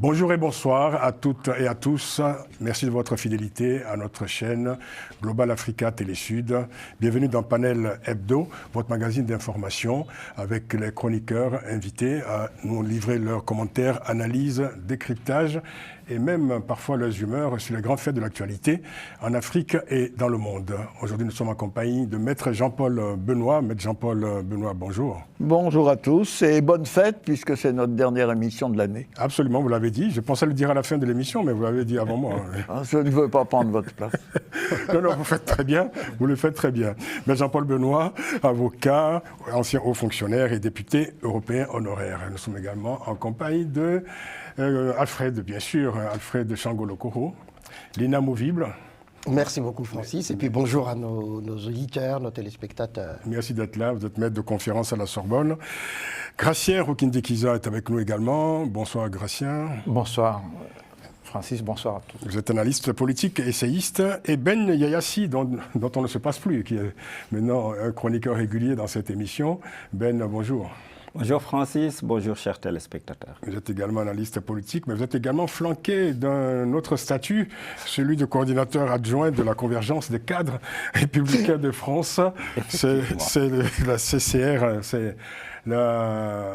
Bonjour et bonsoir à toutes et à tous. Merci de votre fidélité à notre chaîne Global Africa Télé Sud. Bienvenue dans Panel Hebdo, votre magazine d'information avec les chroniqueurs invités à nous livrer leurs commentaires, analyses, décryptages et même parfois leurs humeurs sur les grands faits de l'actualité en Afrique et dans le monde. Aujourd'hui, nous sommes en compagnie de Maître Jean-Paul Benoît. Maître Jean-Paul Benoît, bonjour. Bonjour à tous et bonne fête puisque c'est notre dernière émission de l'année. Absolument, vous l'avez dit. Je pensais le dire à la fin de l'émission, mais vous l'avez dit avant moi. Je ne veux pas prendre votre place. Non, vous faites très bien. Vous le faites très bien. Maître Jean-Paul Benoît, avocat, ancien haut fonctionnaire et député européen honoraire. Nous sommes également en compagnie de Alfred, bien sûr, Alfred Changolokoro, l'inamovible. Merci beaucoup Francis, et puis bonjour à nos auditeurs, nos téléspectateurs. Merci d'être là, vous êtes maître de conférence à la Sorbonne. Gracien Rokindekiza est avec nous également. Bonsoir Gracien. Bonsoir Francis, bonsoir à tous. Vous êtes analyste politique, essayiste, et Ben Yayassi, dont on ne se passe plus, qui est maintenant un chroniqueur régulier dans cette émission. Ben, bonjour. Bonjour Francis, bonjour chers téléspectateurs. Vous êtes également analyste politique, mais vous êtes également flanqué d'un autre statut, celui de coordinateur adjoint de la convergence des cadres républicains de France. C'est la CCR, c'est la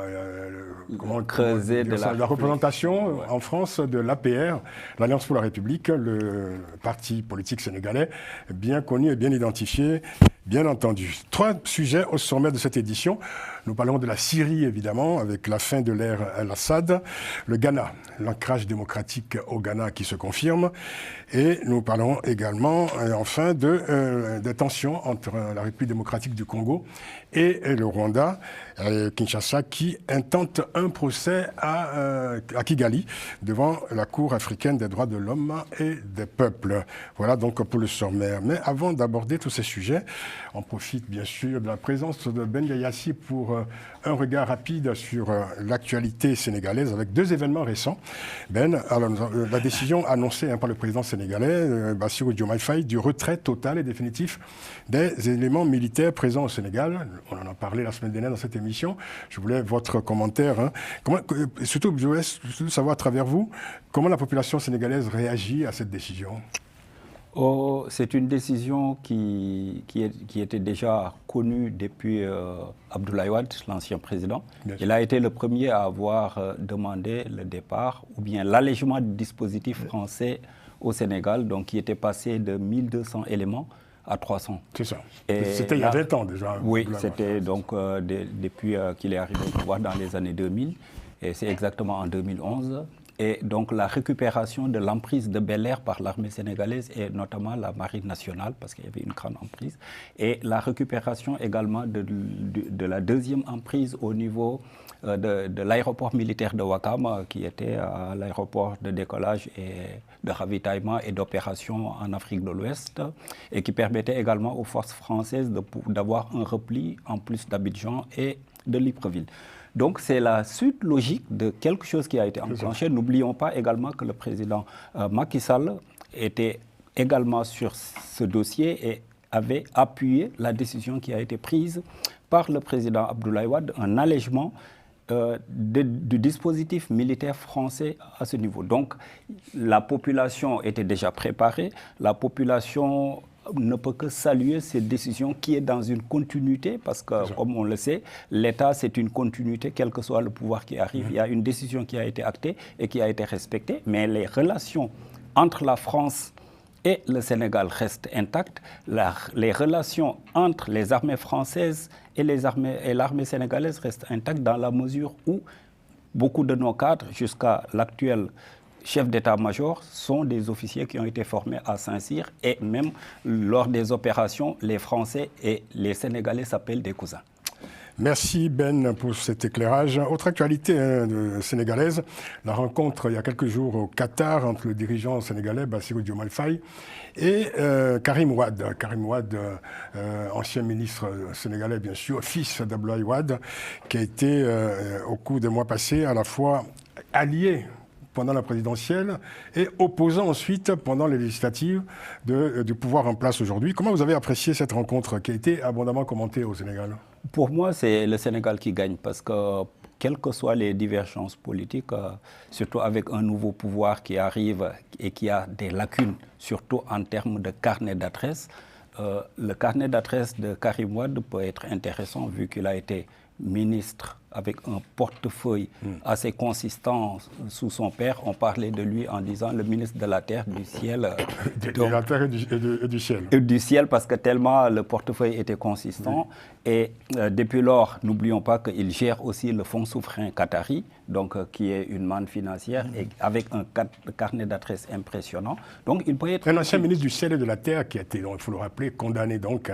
représentation en France de l'APR, l'Alliance pour la République, le parti politique sénégalais, bien connu et bien identifié, bien entendu. 3 sujets au sommet de cette édition. Nous parlerons de la Syrie, évidemment, avec la fin de l'ère Al-Assad, le Ghana, l'ancrage démocratique au Ghana qui se confirme, et nous parlerons également, enfin, des tensions entre la République démocratique du Congo et le Rwanda, Kinshasa, qui intente un procès à Kigali, devant la Cour africaine des droits de l'homme et des peuples. Voilà donc pour le sommaire. Mais avant d'aborder tous ces sujets, on profite bien sûr de la présence de Ben Yayassi pour un regard rapide sur l'actualité sénégalaise avec 2 événements récents. Ben, alors, la décision annoncée par le président sénégalais, Bassirou Diomaye Faye, du retrait total et définitif des éléments militaires présents au Sénégal. On en a parlé la semaine dernière dans cette émission. Je voulais votre commentaire. Surtout, je voulais savoir à travers vous, comment la population sénégalaise réagit à cette décision. C'est une décision qui était déjà connue depuis Abdoulaye Wade, l'ancien président. Il a été le premier à avoir demandé le départ ou bien l'allègement du dispositif français au Sénégal, donc qui était passé de 1200 éléments à 300. C'est ça. C'était il y a 20 ans déjà. Oui, c'était donc depuis qu'il est arrivé au pouvoir dans les années 2000, et c'est exactement en 2011. Et donc la récupération de l'emprise de Bel-Air par l'armée sénégalaise et notamment la marine nationale, parce qu'il y avait une grande emprise, et la récupération également de la 2e emprise au niveau de l'aéroport militaire de Ouakam, qui était à l'aéroport de décollage et de ravitaillement et d'opération en Afrique de l'Ouest, et qui permettait également aux forces françaises d'avoir un repli en plus d'Abidjan et de Libreville. Donc c'est la suite logique de quelque chose qui a été enclenché. N'oublions pas également que le président Macky Sall était également sur ce dossier et avait appuyé la décision qui a été prise par le président Abdoulaye Wade, un allègement du dispositif militaire français à ce niveau. Donc la population était déjà préparée, la population ne peut que saluer cette décision qui est dans une continuité, parce que, comme on le sait, l'État, c'est une continuité, quel que soit le pouvoir qui arrive. Il y a une décision qui a été actée et qui a été respectée, mais les relations entre la France et le Sénégal restent intactes. Les relations entre les armées françaises et l'armée sénégalaise restent intactes dans la mesure où beaucoup de nos cadres, jusqu'à l'actuel chefs d'état-major, sont des officiers qui ont été formés à Saint-Cyr, et même lors des opérations, les Français et les Sénégalais s'appellent des cousins. Merci Ben pour cet éclairage. Autre actualité sénégalaise, la rencontre il y a quelques jours au Qatar entre le dirigeant sénégalais Bassirou Diomaye Faye et Karim Wade. Karim Wade, ancien ministre sénégalais bien sûr, fils d'Abdoulaye Wade, qui a été au cours des mois passés à la fois allié pendant la présidentielle et opposant ensuite pendant les législatives du pouvoir en place aujourd'hui. Comment vous avez apprécié cette rencontre qui a été abondamment commentée au Sénégal ? Pour moi, c'est le Sénégal qui gagne parce que quelles que soient les divergences politiques, surtout avec un nouveau pouvoir qui arrive et qui a des lacunes, surtout en termes de carnet d'adresses, le carnet d'adresses de Karim Wade peut être intéressant vu qu'il a été ministre avec un portefeuille assez consistant sous son père. On parlait de lui en disant le ministre de la Terre, du Ciel. De la Terre et du Ciel. Et du Ciel, parce que tellement le portefeuille était consistant. Oui. Et depuis lors, n'oublions pas qu'il gère aussi le fonds souverain qatari, donc qui est une manne financière, et avec un carnet d'adresses impressionnant. Donc il peut être... Un ancien ministre du Ciel et de la Terre qui a été, donc, il faut le rappeler, condamné donc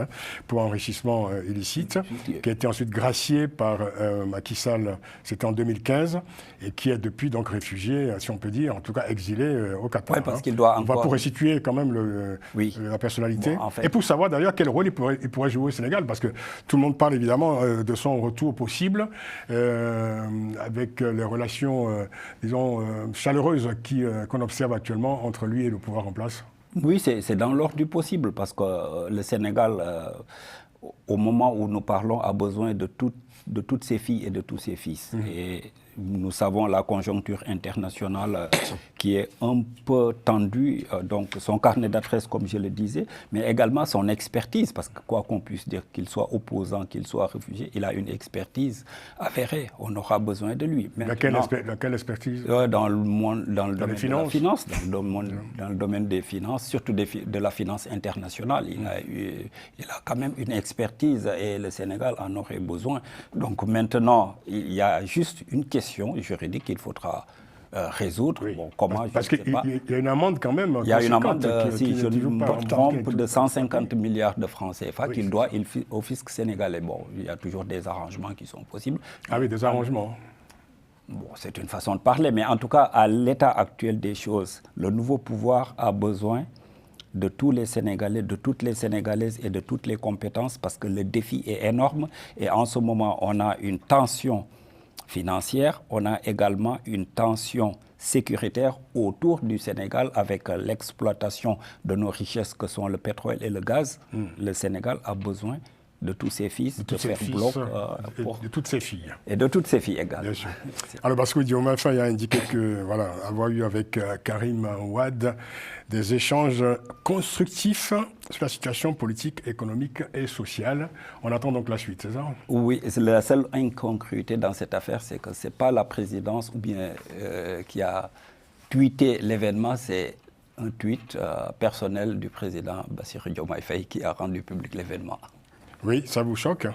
pour enrichissement illicite, qui a été ensuite gracié par Macky Sall, c'était en 2015, et qui est depuis donc réfugié, si on peut dire, en tout cas exilé au Qatar. Oui, parce qu'il doit On va pour resituer quand même la personnalité. Bon, en fait, et pour savoir d'ailleurs quel rôle il pourrait jouer au Sénégal, parce que tout le monde parle évidemment de son retour possible, avec les relations, disons, chaleureuses qu'on observe actuellement entre lui et le pouvoir en place. Oui, c'est dans l'ordre du possible, parce que le Sénégal, au moment où nous parlons, a besoin de toutes ses filles et de tous ses fils. Et nous savons la conjoncture internationale qui est un peu tendue, donc son carnet d'adresses, comme je le disais, mais également son expertise, parce que quoi qu'on puisse dire, qu'il soit opposant, qu'il soit réfugié, il a une expertise avérée. On aura besoin de lui. Laquelle expertise? Dans le monde, dans le domaine de la finance, dans le domaine des finances, surtout de la finance internationale. Il a quand même une expertise et le Sénégal en aurait besoin. Donc maintenant, il y a juste une question juridique qu'il faudra résoudre. Oui. Bon, comment, parce qu'il y a une amende quand même. Il y a une amende, si je ne me trompe, de 150 milliards de francs CFA qu'il doit au fisc sénégalais. Bon, il y a toujours des arrangements qui sont possibles. Ah oui, des arrangements. Bon, c'est une façon de parler, mais en tout cas, à l'état actuel des choses, le nouveau pouvoir a besoin de tous les Sénégalais, de toutes les Sénégalaises et de toutes les compétences, parce que le défi est énorme. Et en ce moment, on a une tension financière, on a également une tension sécuritaire autour du Sénégal avec l'exploitation de nos richesses que sont le pétrole et le gaz. Le Sénégal a besoin de tous ses fils, de faire bloc. De toutes ses filles. Et de toutes ses filles également. Bien sûr. Alors, Bassirou Diomaye Faye a indiqué que, voilà, avoir eu avec Karim Wade des échanges constructifs sur la situation politique, économique et sociale. On attend donc la suite, c'est ça? Oui, la seule incongruité dans cette affaire, c'est que ce n'est pas la présidence ou bien qui a tweeté l'événement, c'est un tweet personnel du président Bassirou Diomaye Faye qui a rendu public l'événement. Oui, ça vous choque?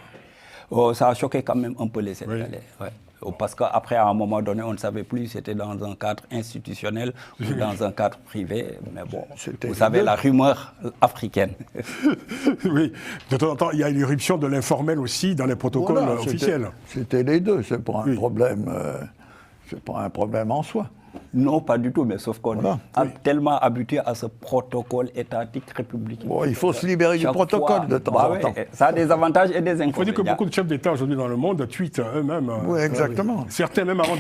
Ça a choqué quand même un peu les Sénégalais. Ouais. Parce qu'après, à un moment donné, on ne savait plus si c'était dans un cadre institutionnel ou dans un cadre privé. Mais bon, vous savez, la rumeur africaine. Oui, de temps en temps, il y a l'irruption de l'informel aussi dans les protocoles officiels. C'était les deux, c'est pas un problème. C'est pas un problème en soi. Non, pas du tout, mais sauf qu'on est tellement habitué à ce protocole étatique républicain. Bon, il faut se libérer du protocole de temps en temps. Ça a des avantages et des inconvénients. Il faut dire que beaucoup de chefs d'État aujourd'hui dans le monde tweetent eux-mêmes. Oui, exactement. Certains même avant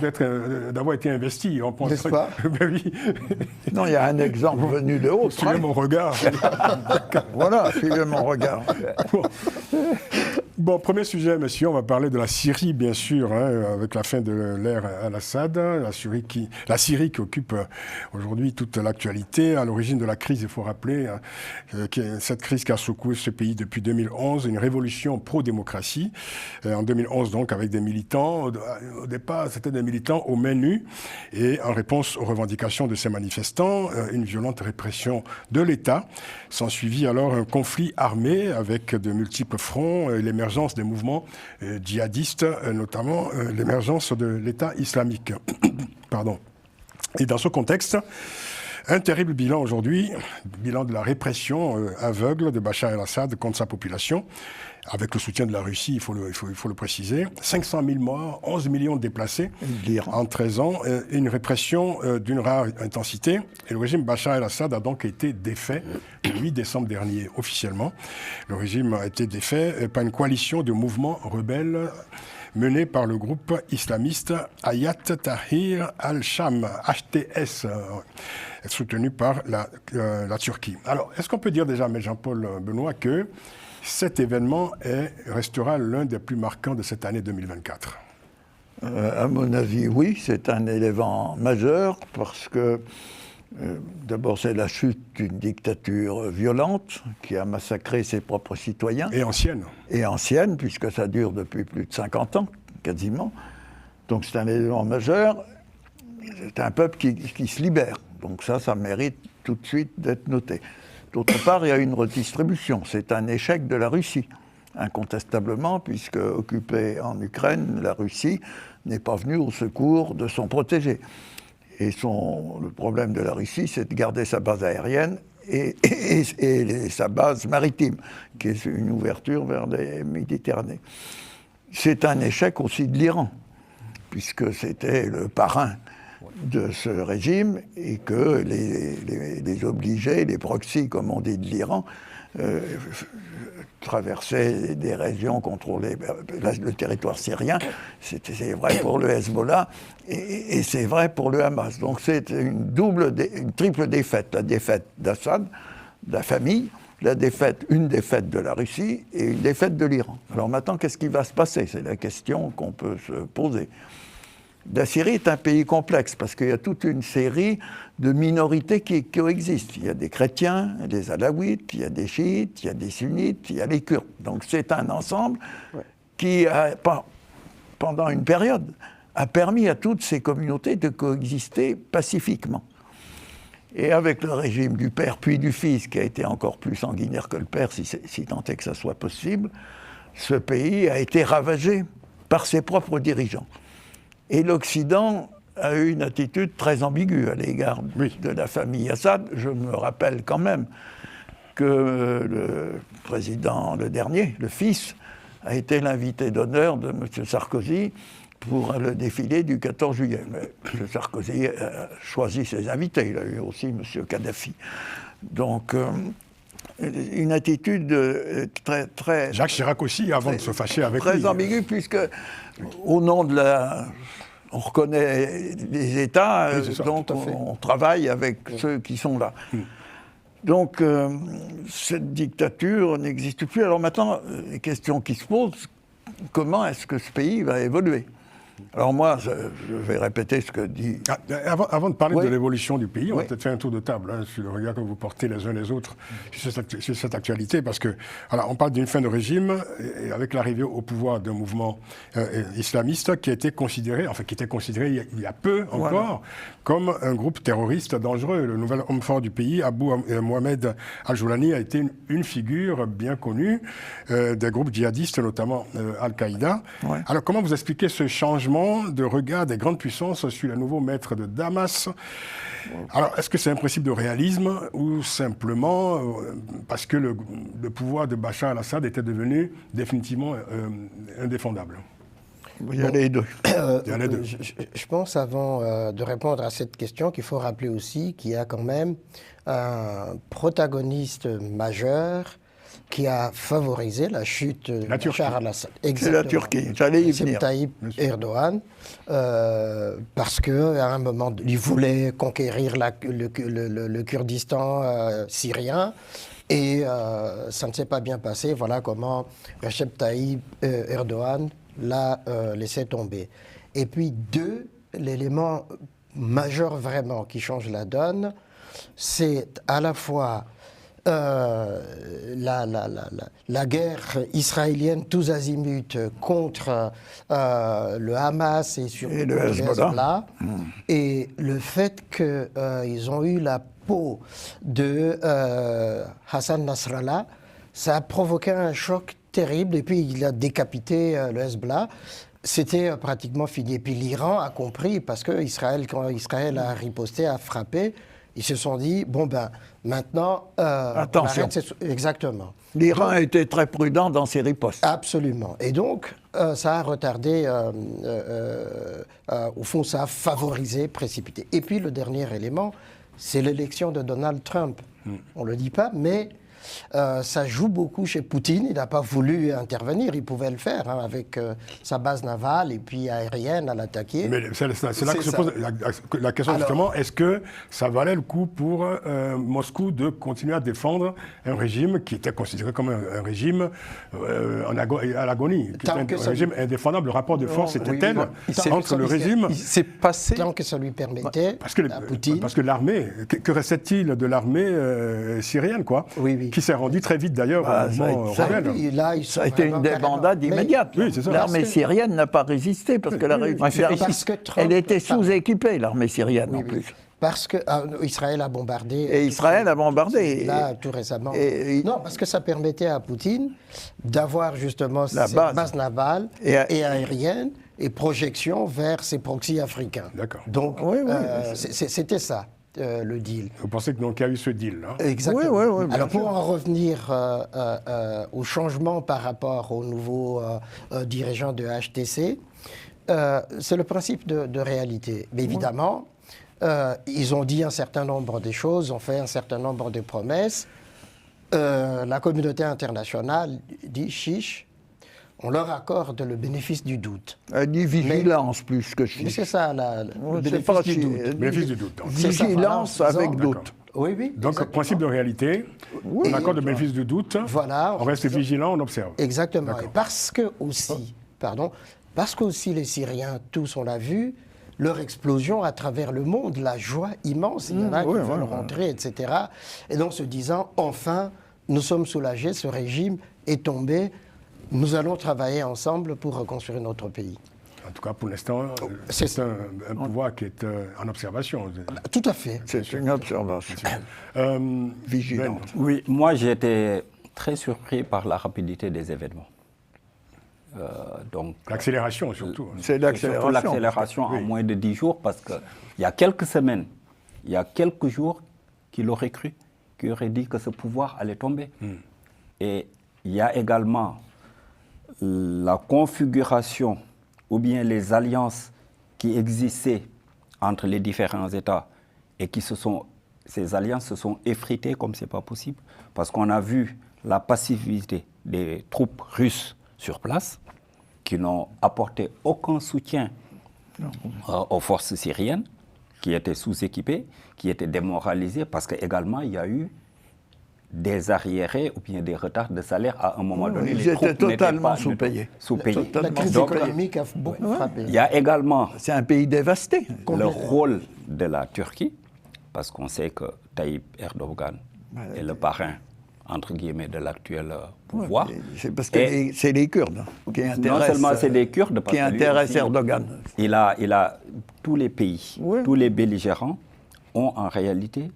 d'avoir été investis. On pense. N'est-ce pas? Ben oui. Non, il y a un exemple venu de haut. Suivez mon regard. Voilà, suivez mon regard. Bon, premier sujet, messieurs, on va parler de la Syrie, bien sûr, avec la fin de l'ère Al-Assad. La Syrie qui occupe aujourd'hui toute l'actualité. À l'origine de la crise, il faut rappeler, cette crise qui a secoué ce pays depuis 2011, une révolution pro-démocratie. En 2011, donc, avec des militants. Au départ, c'était des militants aux mains nues. Et en réponse aux revendications de ces manifestants, une violente répression de l'État. S'ensuivit alors un conflit armé avec de multiples fronts, l'émergence des mouvements djihadistes, notamment l'émergence de l'État islamique. Pardon. Et dans ce contexte, un terrible bilan aujourd'hui, bilan de la répression aveugle de Bachar el-Assad contre sa population, avec le soutien de la Russie, il faut le préciser. 500 000 morts, 11 millions de déplacés en 13 ans, une répression d'une rare intensité. Et le régime Bachar el-Assad a donc été défait le 8 décembre dernier, officiellement. Le régime a été défait par une coalition de mouvements rebelles menée par le groupe islamiste Hayat Tahrir al-Sham, HTS, soutenu par la Turquie. Alors, est-ce qu'on peut dire déjà, mais Jean-Paul Benoît, que cet événement restera l'un des plus marquants de cette année 2024? À mon avis, oui, c'est un élément majeur parce que, d'abord, c'est la chute d'une dictature violente qui a massacré ses propres citoyens. Et ancienne. Et ancienne, puisque ça dure depuis plus de 50 ans, quasiment. Donc c'est un élément majeur. C'est un peuple qui se libère. Donc ça mérite tout de suite d'être noté. D'autre part, il y a une redistribution. C'est un échec de la Russie, incontestablement, puisque occupée en Ukraine, la Russie n'est pas venue au secours de son protégé. Et le problème de la Russie, c'est de garder sa base aérienne et sa base maritime, qui est une ouverture vers les Méditerranées. C'est un échec aussi de l'Iran, puisque c'était le parrain de ce régime et que les obligés, les proxys, comme on dit de l'Iran, traversaient des régions contrôlées, le territoire syrien. C'est vrai pour le Hezbollah et c'est vrai pour le Hamas. Donc c'est une triple défaite. La défaite d'Assad, de la famille, une défaite de la Russie et une défaite de l'Iran. Alors maintenant, qu'est-ce qui va se passer? C'est la question qu'on peut se poser. La Syrie est un pays complexe parce qu'il y a toute une série de minorités qui coexistent. Il y a des chrétiens, des alaouites, il y a des chiites, il y a des sunnites, il y a les Kurdes. Donc c'est un ensemble qui, pendant une période, a permis à toutes ces communautés de coexister pacifiquement. Et avec le régime du père puis du fils, qui a été encore plus sanguinaire que le père, si tant est que ça soit possible, ce pays a été ravagé par ses propres dirigeants. Et l'Occident a eu une attitude très ambiguë à l'égard de la famille Assad. Je me rappelle quand même que le président, le dernier, le fils, a été l'invité d'honneur de M. Sarkozy pour le défilé du 14 juillet. Mais M. Sarkozy a choisi ses invités. Il a eu aussi M. Kadhafi. Donc, une attitude très, très... Jacques Chirac aussi, avant de se fâcher avec lui. Très ambiguë, puisque au nom de la... On reconnaît les États, donc on travaille avec ceux qui sont là. Donc, cette dictature n'existe plus. Alors maintenant, les questions qui se posent, comment est-ce que ce pays va évoluer ? Alors moi, je vais répéter ce que dit... Avant de parler de l'évolution du pays, on va peut-être faire un tour de table sur le regard que vous portez les uns les autres sur cette actualité, parce que on parle d'une fin de régime et avec l'arrivée au pouvoir d'un mouvement islamiste qui était considéré il y a peu encore comme un groupe terroriste dangereux. Le nouvel homme fort du pays, Abu Mohamed Al-Joulani, a été une figure bien connue des groupes djihadistes, notamment Al-Qaïda. Ouais. Alors comment vous expliquez ce changement de regard des grandes puissances sur les nouveaux maîtres de Damas? Alors, est-ce que c'est un principe de réalisme ou simplement parce que le pouvoir de Bachar al-Assad était devenu définitivement indéfendable? Il y a les deux. Je pense, avant de répondre à cette question, qu'il faut rappeler aussi qu'il y a quand même un protagoniste majeur qui a favorisé la chute de Bachar al-Assad. C'est la Turquie, j'allais y venir. C'est Tayyip Erdogan, parce qu'à un moment, il voulait conquérir le Kurdistan syrien, et ça ne s'est pas bien passé. Voilà comment Recep Tayyip Erdogan l'a laissé tomber. Et puis l'élément majeur vraiment qui change la donne, c'est à la fois la guerre israélienne tous azimuts contre le Hamas et surtout le Hezbollah, et le fait qu'ils ont eu la peau de Hassan Nasrallah, ça a provoqué un choc terrible, et puis il a décapité le Hezbollah. C'était pratiquement fini. Et puis l'Iran a compris, parce que quand Israël a riposté, a frappé, ils se sont dit, maintenant... attention. Exactement. L'Iran a été très prudent dans ses ripostes. Absolument. Et donc, ça a retardé, au fond, ça a favorisé, précipité. Et puis, le dernier élément, c'est l'élection de Donald Trump. On ne le dit pas, mais Ça joue beaucoup chez Poutine. Il n'a pas voulu intervenir. Il pouvait le faire avec sa base navale et puis aérienne à l'attaquer. Mais c'est là que se pose la question, justement. Est-ce que ça valait le coup pour Moscou de continuer à défendre un régime qui était considéré comme un régime à l'agonie, un régime indéfendable? Le rapport de force était tel entre le régime... Il s'est passé... Tant que ça lui permettait à Poutine... Parce que l'armée... Que restait-il de l'armée syrienne, quoi, qui s'est rendue très vite, d'ailleurs, au mouvement rebelle? Ça a été une débandade immédiate. Oui, c'est ça. L'armée syrienne n'a pas résisté, parce que elle était sous-équipée, l'armée syrienne, en plus. Parce que Israël a bombardé. Et Israël a bombardé. Là, tout récemment. Non, parce que ça permettait à Poutine d'avoir justement cette base navale et aérienne et projection vers ses proxys africains. D'accord. Donc, c'était ça, le deal. Vous pensez qu'il y a eu ce deal, là? Exactement. Oui, alors, pour en revenir au changement par rapport au nouveau dirigeant de HTC, c'est le principe de réalité. Mais évidemment... ils ont dit un certain nombre de choses, ont fait un certain nombre de promesses. La communauté internationale dit chiche, on leur accorde le bénéfice du doute. Elle dit vigilance plus que chiche. Mais c'est ça, le bénéfice du doute. Bénéfice du doute. Vigilance avec doute. Oui, oui. Donc, exactement. Principe de réalité, on accorde le bénéfice du doute, on reste vigilant, on observe. Exactement. Et parce que aussi les Syriens, tous on l'a vu, leur explosion à travers le monde, la joie immense, il y en a qui veulent rentrer, etc. Et donc se disant, enfin, nous sommes soulagés, ce régime est tombé, nous allons travailler ensemble pour reconstruire notre pays. En tout cas, pour l'instant, c'est un pouvoir qui est en observation. Tout à fait. C'est une observation. Vigilante. Oui, moi j'ai été très surpris par la rapidité des événements. L'accélération surtout. C'est l'accélération. Surtout l'accélération en moins de 10 jours, parce qu'il y a quelques semaines, il y a quelques jours, qu'il aurait cru, qu'il aurait dit que ce pouvoir allait tomber. Et il y a également la configuration ou bien les alliances qui existaient entre les différents États et ces alliances se sont effritées comme ce n'est pas possible, parce qu'on a vu la passivité des troupes russes sur place, qui n'ont apporté aucun soutien aux forces syriennes, qui étaient sous-équipées, qui étaient démoralisées, parce qu'également il y a eu des arriérés ou bien des retards de salaire à un moment donné. Ils étaient totalement sous-payés. La crise économique a beaucoup frappé. Il y a également c'est un pays dévasté. Le rôle de la Turquie, parce qu'on sait que Tayyip Erdogan est le parrain entre guillemets, de l'actuel pouvoir. C'est parce que c'est les Kurdes qui intéressent... Non seulement c'est les Kurdes, qui intéressent Erdogan. Il a tous les pays, tous les belligérants ont en réalité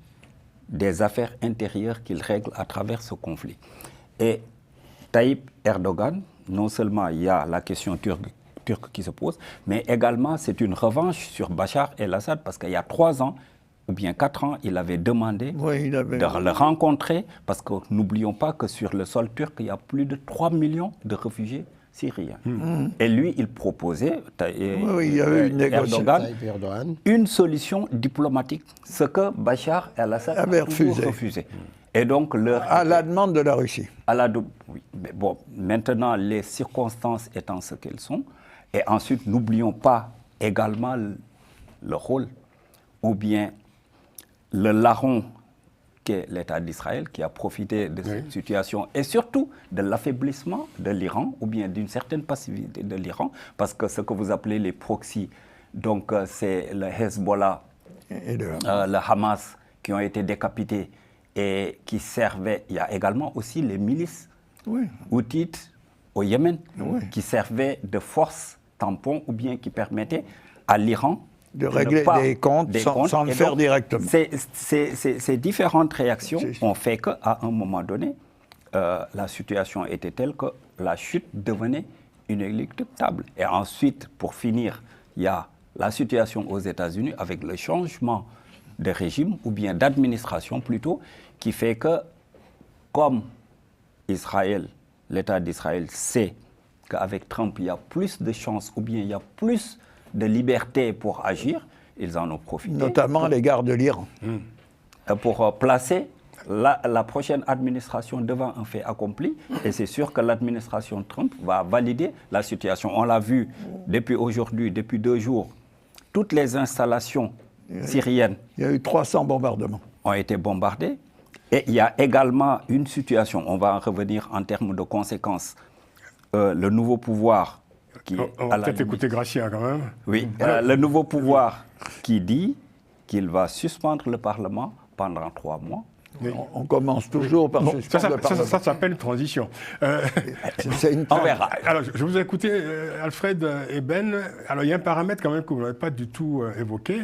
des affaires intérieures qu'il règle à travers ce conflit. Et Tayyip Erdogan, non seulement il y a la question turque qui se pose, mais également c'est une revanche sur Bachar el-Assad, parce qu'il y a 3 ans, ou bien 4 ans, il avait demandé de le rencontrer, parce que n'oublions pas que sur le sol turc, il y a plus de 3 millions de réfugiés syriens. Et lui, il proposait, Erdogan, une solution diplomatique, ce que Bachar el-Assad avait refusé. Et donc à la demande de la Russie. Oui, mais bon, maintenant, les circonstances étant ce qu'elles sont, et ensuite, n'oublions pas également le rôle, ou bien le larron qu'est l'État d'Israël, qui a profité de cette situation, et surtout de l'affaiblissement de l'Iran, ou bien d'une certaine passivité de l'Iran, parce que ce que vous appelez les proxys, donc c'est le Hezbollah et le Hamas, qui ont été décapités et qui servaient, il y a également aussi les milices houthites au Yémen, qui servaient de force tampon, ou bien qui permettaient à l'Iran de régler des comptes sans le faire directement. Ces différentes réactions ont fait qu'à un moment donné, la situation était telle que la chute devenait inéluctable. Et ensuite, pour finir, il y a la situation aux États-Unis avec le changement de régime, ou bien d'administration plutôt, qui fait que, comme Israël, l'État d'Israël sait qu'avec Trump, il y a plus de chances, ou bien il y a plus de liberté pour agir, ils en ont profité. Notamment à l'égard de l'Iran. Pour placer la prochaine administration devant un fait accompli, et c'est sûr que l'administration Trump va valider la situation. On l'a vu depuis aujourd'hui, depuis 2 jours, toutes les installations syriennes. Il y a eu 300 bombardements. Ont été bombardées. Et il y a également une situation, on va en revenir en termes de conséquences. Le nouveau pouvoir qui... On va peut-être écouter Gracia quand même. Oui, le nouveau pouvoir qui dit qu'il va suspendre le Parlement pendant 3 mois. Oui. On commence toujours par suspendre le Parlement. Ça s'appelle une transition. On verra. Alors, je vous ai écouté, Alfred et Ben. Alors, il y a un paramètre quand même que vous n'avez pas du tout évoqué,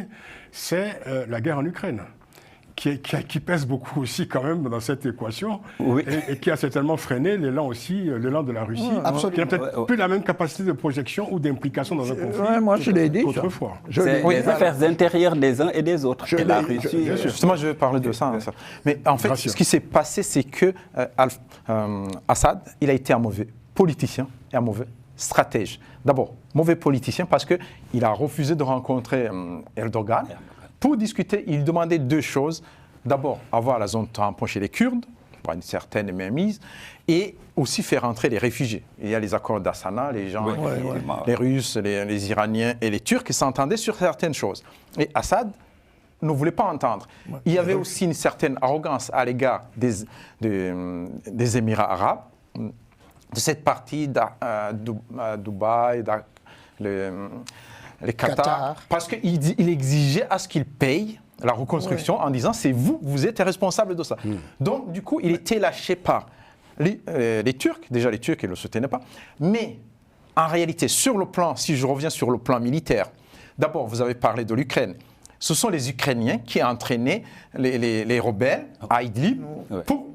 c'est la guerre en Ukraine. Qui pèse beaucoup aussi quand même dans cette équation, oui. et qui a certainement freiné l'élan de la Russie, qui n'a peut-être plus la même capacité de projection ou d'implication dans un conflit moi je l'ai dit qu'autrefois. C'est les affaires intérieures des uns et des autres. Et la Russie, justement, je vais parler de ça. Mais en fait, ce qui s'est passé, c'est que Assad, il a été un mauvais politicien et un mauvais stratège. D'abord, mauvais politicien parce qu'il a refusé de rencontrer Erdogan. Pour discuter, il demandait 2 choses. D'abord, avoir la zone tampon chez les Kurdes, pour une certaine mainmise, et aussi faire entrer les réfugiés. Il y a les accords d'Astana, les gens, les Russes, les Iraniens et les Turcs qui s'entendaient sur certaines choses. Et Assad ne voulait pas entendre. Il y avait aussi une certaine arrogance à l'égard des Émirats arabes, de cette partie Dubaï, les Qatar, parce qu'il exigeait à ce qu'ils payent la reconstruction en disant c'est vous êtes responsable de ça. Donc du coup il était lâché par les Turcs, déjà les Turcs ils ne le soutenaient pas, mais en réalité sur le plan, si je reviens sur le plan militaire, d'abord vous avez parlé de l'Ukraine, ce sont les Ukrainiens qui ont entraîné les rebelles à Idlib pour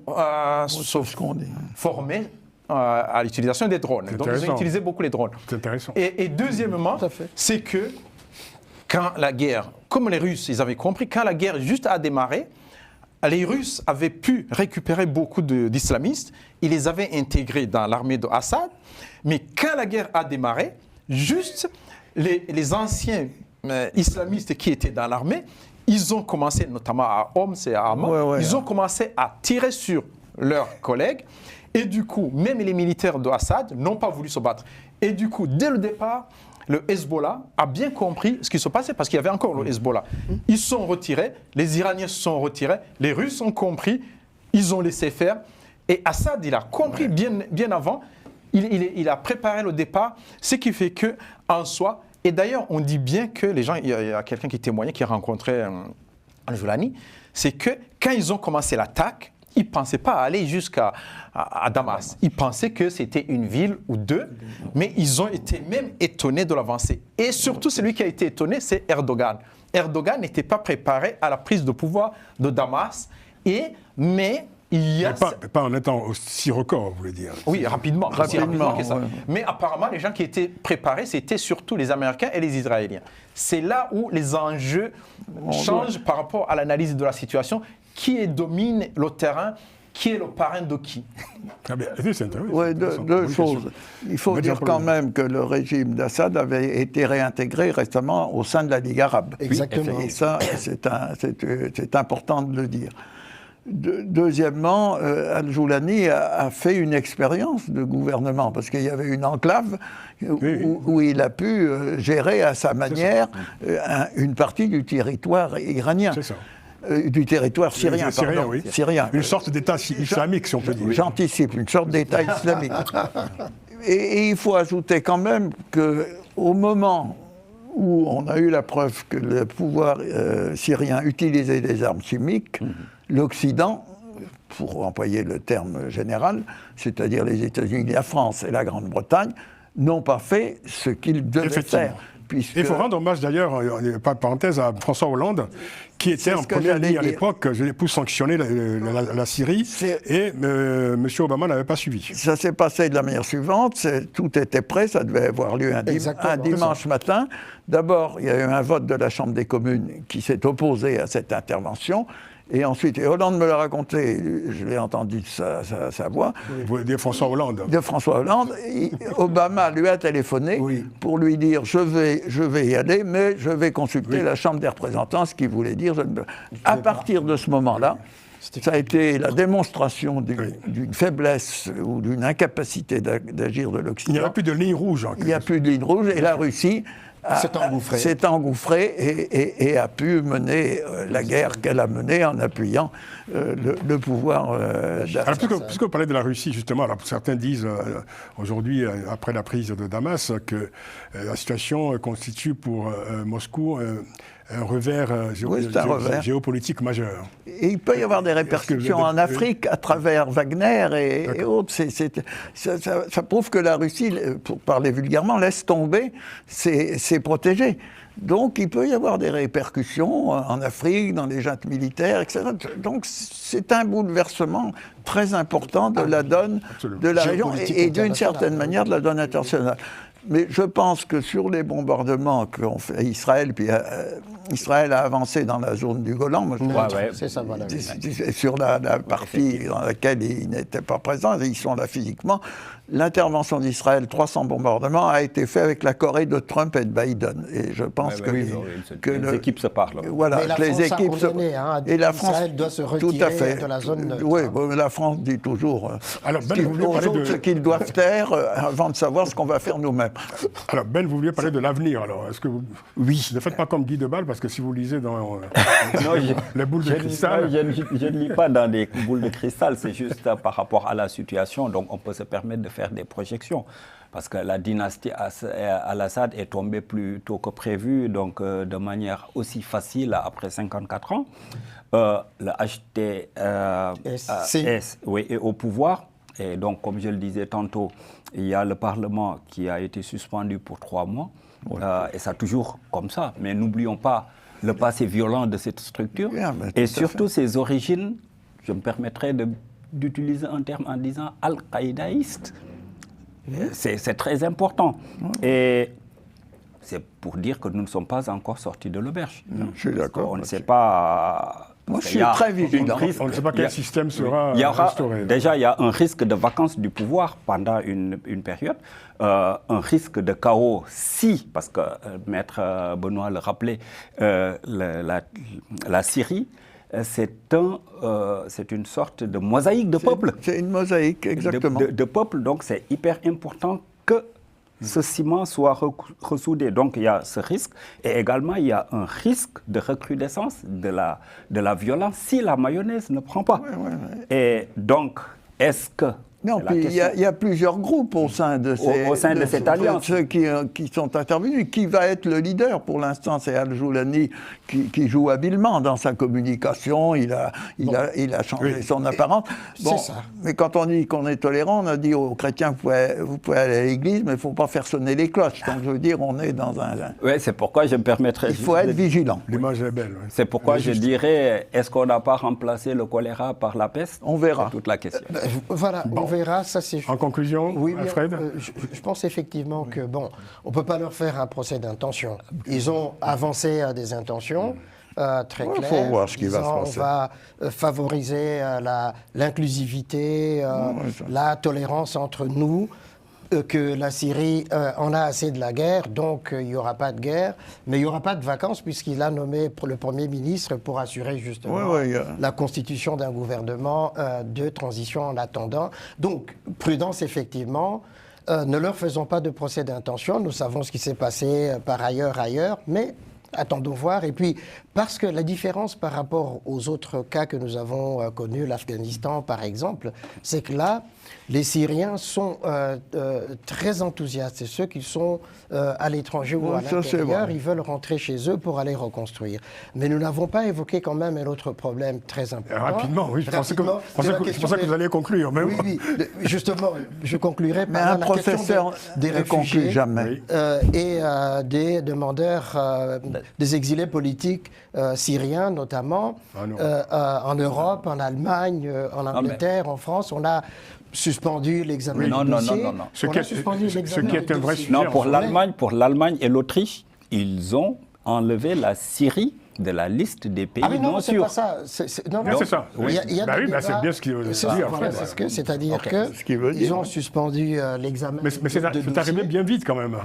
former à l'utilisation des drones. Donc ils ont utilisé beaucoup les drones. C'est intéressant. Et deuxièmement, c'est que quand la guerre, comme les Russes, ils avaient compris, quand la guerre juste a démarré, les Russes avaient pu récupérer beaucoup d'islamistes, ils les avaient intégrés dans l'armée d'Assad, mais quand la guerre a démarré, juste les anciens islamistes qui étaient dans l'armée, ils ont commencé, notamment à Homs et à Amman, ils ont commencé à tirer sur leurs collègues. Et du coup, même les militaires d'Assad n'ont pas voulu se battre. Et du coup, dès le départ, le Hezbollah a bien compris ce qui se passait, parce qu'il y avait encore le Hezbollah. Ils se sont retirés, les Iraniens se sont retirés, les Russes ont compris, ils ont laissé faire. Et Assad, il a compris bien avant, il a préparé le départ, ce qui fait qu'en soi, et d'ailleurs, on dit bien que les gens, il y a quelqu'un qui témoignait, qui a rencontré Al-Joulani, c'est que quand ils ont commencé l'attaque, ils ne pensaient pas aller jusqu'à Damas. Ils pensaient que c'était une ville ou 2, mais ils ont été même étonnés de l'avancée. Et surtout, celui qui a été étonné, c'est Erdogan. Erdogan n'était pas préparé à la prise de pouvoir de Damas, mais il y a... Pas en étant aussi record, vous voulez dire. Oui, rapidement que ça. Ouais. Mais apparemment, les gens qui étaient préparés, c'était surtout les Américains et les Israéliens. C'est là où les enjeux changent par rapport à l'analyse de la situation. Qui domine le terrain? Qui est le parrain de qui? Oui, 2 choses. Il faut dire quand même que le régime d'Assad avait été réintégré récemment au sein de la Ligue arabe. Exactement. Et ça, c'est important de le dire. Deuxièmement, Al-Joulani a fait une expérience de gouvernement, parce qu'il y avait une enclave où il a pu gérer à sa manière une partie du territoire iranien. C'est ça. Du territoire syrien, pardon. Syrien. Une sorte d'État islamique, si on peut dire. J'anticipe, une sorte d'État islamique. Et il faut ajouter quand même qu'au moment où on a eu la preuve que le pouvoir syrien utilisait des armes chimiques, l'Occident, pour employer le terme général, c'est-à-dire les États-Unis, la France et la Grande-Bretagne, n'ont pas fait ce qu'ils devaient faire. Il faut rendre hommage d'ailleurs, pas de parenthèse, à François Hollande, qui était en première ligne à l'époque pour sanctionner la Syrie, et M. Obama n'avait pas suivi. Ça s'est passé de la manière suivante, tout était prêt, ça devait avoir lieu un dimanche matin. D'abord, il y a eu un vote de la Chambre des communes qui s'est opposé à cette intervention. Et ensuite, et Hollande me l'a raconté, je l'ai entendu de sa voix. Vous voulez dire François Hollande? De François Hollande. Obama lui a téléphoné pour lui dire je vais y aller, mais je vais consulter la Chambre des représentants, ce qui voulait dire... À partir de ce moment-là, Ça a été la démonstration d'une faiblesse ou d'une incapacité d'agir de l'Occident. Il n'y a plus de ligne rouge. Il n'y a plus de ligne rouge et la Russie s'est engouffrée et a pu mener la guerre qu'elle a menée en appuyant le pouvoir d'Assad. Puisque vous parlez de la Russie, justement, alors certains disent aujourd'hui, après la prise de Damas, que la situation constitue pour Moscou un revers géopolitique majeur. Et il peut y avoir des répercussions en Afrique à travers Wagner et autres. Ça prouve que la Russie, pour parler vulgairement, laisse tomber ses protégés. Donc il peut y avoir des répercussions en Afrique, dans les juntes militaires, etc. Donc c'est un bouleversement très important de la donne de la région et d'une certaine manière de la donne internationale. Mais je pense que sur les bombardements qu'ont fait Israël, puis Israël a avancé dans la zone du Golan, moi, c'est ça, voilà. Sur la partie dans laquelle ils n'étaient pas présents, ils sont là physiquement. L'intervention d'Israël, 300 bombardements, a été faite avec la Corée de Trump et de Biden. Et je pense que les équipes se parlent. Voilà, les équipes et la France doit se retirer de la zone neutre. Oui, la France dit toujours ce qu'ils doivent taire avant de savoir ce qu'on va faire nous-mêmes. Alors Ben, vous vouliez parler de l'avenir. Alors, est-ce que vous ne faites pas comme Guy Debal, parce que si vous lisez dans les boules de cristal... Je ne lis pas dans des boules de cristal, c'est juste par rapport à la situation. Donc on peut se permettre de faire des projections. Parce que la dynastie Al-Assad est tombée plus tôt que prévu, donc de manière aussi facile après 54 ans. Le HTS est au pouvoir. Et donc, comme je le disais tantôt, il y a le Parlement qui a été suspendu pour 3 mois. Et ça toujours comme ça. Mais n'oublions pas le passé violent de cette structure. Et surtout ses origines, je me permettrai d'utiliser un terme en disant al-qaïdaïste. C'est très important. Et c'est pour dire que nous ne sommes pas encore sortis de l'auberge. Je suis d'accord. On ne sait pas... Moi, je suis très vigilant. On ne sait pas quel système sera restauré. Déjà, il y a un risque de vacance du pouvoir pendant une période, un risque de chaos si, parce que Maître Benoît le rappelait, la Syrie, c'est une sorte de mosaïque de peuples. C'est une mosaïque, exactement. De peuples, donc c'est hyper important que ce ciment soit ressoudé. Donc il y a ce risque et également il y a un risque de recrudescence de la violence si la mayonnaise ne prend pas. Et donc, est-ce que... Non, puis il y a plusieurs groupes au sein de cette alliance. Ceux qui sont intervenus. Qui va être le leader? Pour l'instant, c'est Al-Joulani qui joue habilement dans sa communication. Il a changé son apparence. Bon, c'est ça. Mais quand on dit qu'on est tolérant, on a dit aux chrétiens, vous pouvez aller à l'église, mais il ne faut pas faire sonner les cloches. Donc je veux dire, on est dans un... Oui, c'est pourquoi je me permettrai... Il faut être vigilant. L'image est belle. Oui. C'est pourquoi je dirais, est-ce qu'on n'a pas remplacé le choléra par la peste? On verra. C'est toute la question. Voilà, on verra, ça c'est... En conclusion, Alfred, je pense effectivement que, on ne peut pas leur faire un procès d'intention. Ils ont avancé à des intentions très claires. Il faut voir ce qui va se passer. On va favoriser l'inclusivité, la tolérance entre nous, que la Syrie en a assez de la guerre, donc il n'y aura pas de guerre, mais il n'y aura pas de vacances puisqu'il a nommé le Premier ministre pour assurer justement la constitution d'un gouvernement de transition en attendant. Donc, prudence effectivement, ne leur faisons pas de procès d'intention, nous savons ce qui s'est passé par ailleurs, mais attendons voir. Et puis, parce que la différence par rapport aux autres cas que nous avons connus, l'Afghanistan par exemple, c'est que là, les Syriens sont très enthousiastes. Et ceux qui sont à l'étranger ou à l'intérieur, ils veulent rentrer chez eux pour aller reconstruire. Mais nous n'avons pas évoqué quand même un autre problème très important. Rapidement, oui. Je pensais que vous alliez conclure. Mais oui, justement, je conclurai par la question des réfugiés jamais. Et des demandeurs, des exilés politiques syriens notamment, en Europe, en Allemagne, en Angleterre, en France. On a suspendu l'examen du dossier. Non. Ce qui est un vrai sujet. Non, pour l'Allemagne et l'Autriche, ils ont enlevé la Syrie de la liste des pays non sûrs. C'est pas ça. C'est ça. Oui. C'est bien ce qu'il veut dire. C'est-à-dire qu'ils ont suspendu l'examen. Mais c'est arrivé bien vite quand même.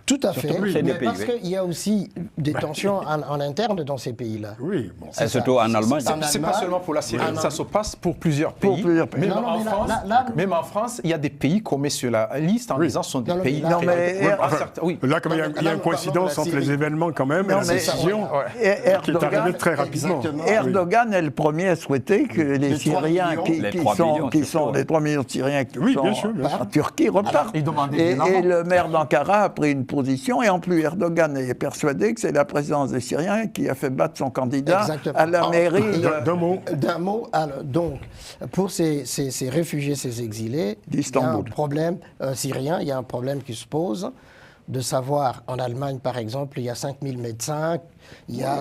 Tout à fait, Surtout chez mais des pays, parce oui. qu'il y a aussi des tensions en interne dans ces pays-là. Oui, bon. Et surtout en Allemagne. C'est pas seulement pour la Syrie, ça se passe pour plusieurs pays. Pour plusieurs pays. Même, Non, en mais là- France, là- même en France, il y a des pays qu'on met sur la liste en disant ce sont des Non, non, pays. mais là- Non, mais- Oui, Enfin, oui. Là, comme il y a une Là, nous coïncidence parlons de la entre les Syrie. événements quand même et Non, la mais- décision Et qui est arrivée très rapidement. Exactement. Erdogan est le premier à souhaiter que les 3 Syriens millions. Les 3 millions, qui surtout, sont ouais. les 3 millions de Syriens qui Oui, sont bien sûr, bien sûr. en Turquie repartent. il demandait Et bien avant. le maire d'Ankara a pris une position et en plus Erdogan est persuadé que c'est la présence des Syriens qui a fait battre son candidat Exactement. à la mairie. D'un mot. D'un mot, alors, donc, pour ces réfugiés, ces exilés, il y a un d'Istanbul. problème syrien, il y a un problème qui se pose de savoir, en Allemagne par exemple, il y a 5000 médecins, il y a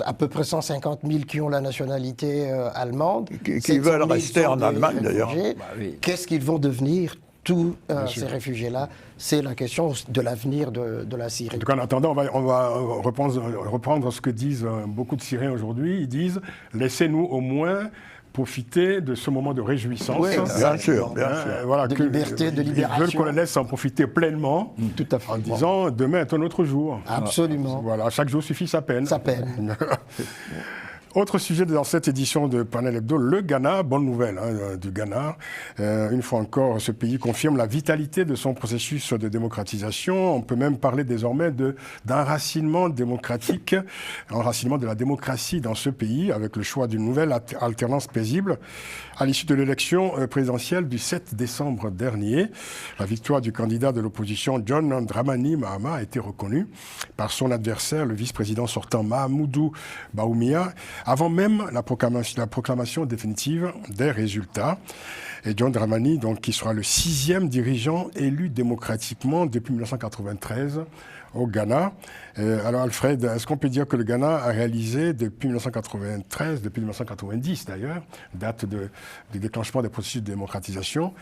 à peu près 150 000 qui ont la nationalité allemande. Qui 700 000 veulent rester sont en des Allemagne, d'ailleurs. réfugiés. Bah oui. Qu'est-ce qu'ils vont devenir, tous ces réfugiés-là? C'est la question de l'avenir de la Syrie. En tout cas, en attendant, on va reprendre ce que disent beaucoup de Syriens aujourd'hui. Ils disent « Laissez-nous au moins profiter de ce moment de réjouissance. » Oui, bien sûr, bien Hein, sûr. voilà, De liberté, de Ils veulent libération. qu'on les laisse en profiter pleinement, Tout à fait. en disant « Demain est un autre jour. Absolument. Voilà, chaque jour suffit sa peine. Ça peine. Autre sujet dans cette édition de Panel Hebdo, le Ghana, bonne nouvelle du Ghana. Une fois encore, ce pays confirme la vitalité de son processus de démocratisation. On peut même parler désormais d'enracinement démocratique, enracinement de la démocratie dans ce pays, avec le choix d'une nouvelle alternance paisible. À l'issue de l'élection présidentielle du 7 décembre dernier, la victoire du candidat de l'opposition John Dramani Mahama a été reconnue par son adversaire, le vice-président sortant Mahamoudou Bawumia, avant même la proclamation définitive des résultats. Et John Dramani, donc, qui sera le 6e dirigeant élu démocratiquement depuis 1993 au Ghana. Alors Alfred, est-ce qu'on peut dire que le Ghana a réalisé depuis 1993, depuis 1990 d'ailleurs, date du déclenchement des processus de démocratisation,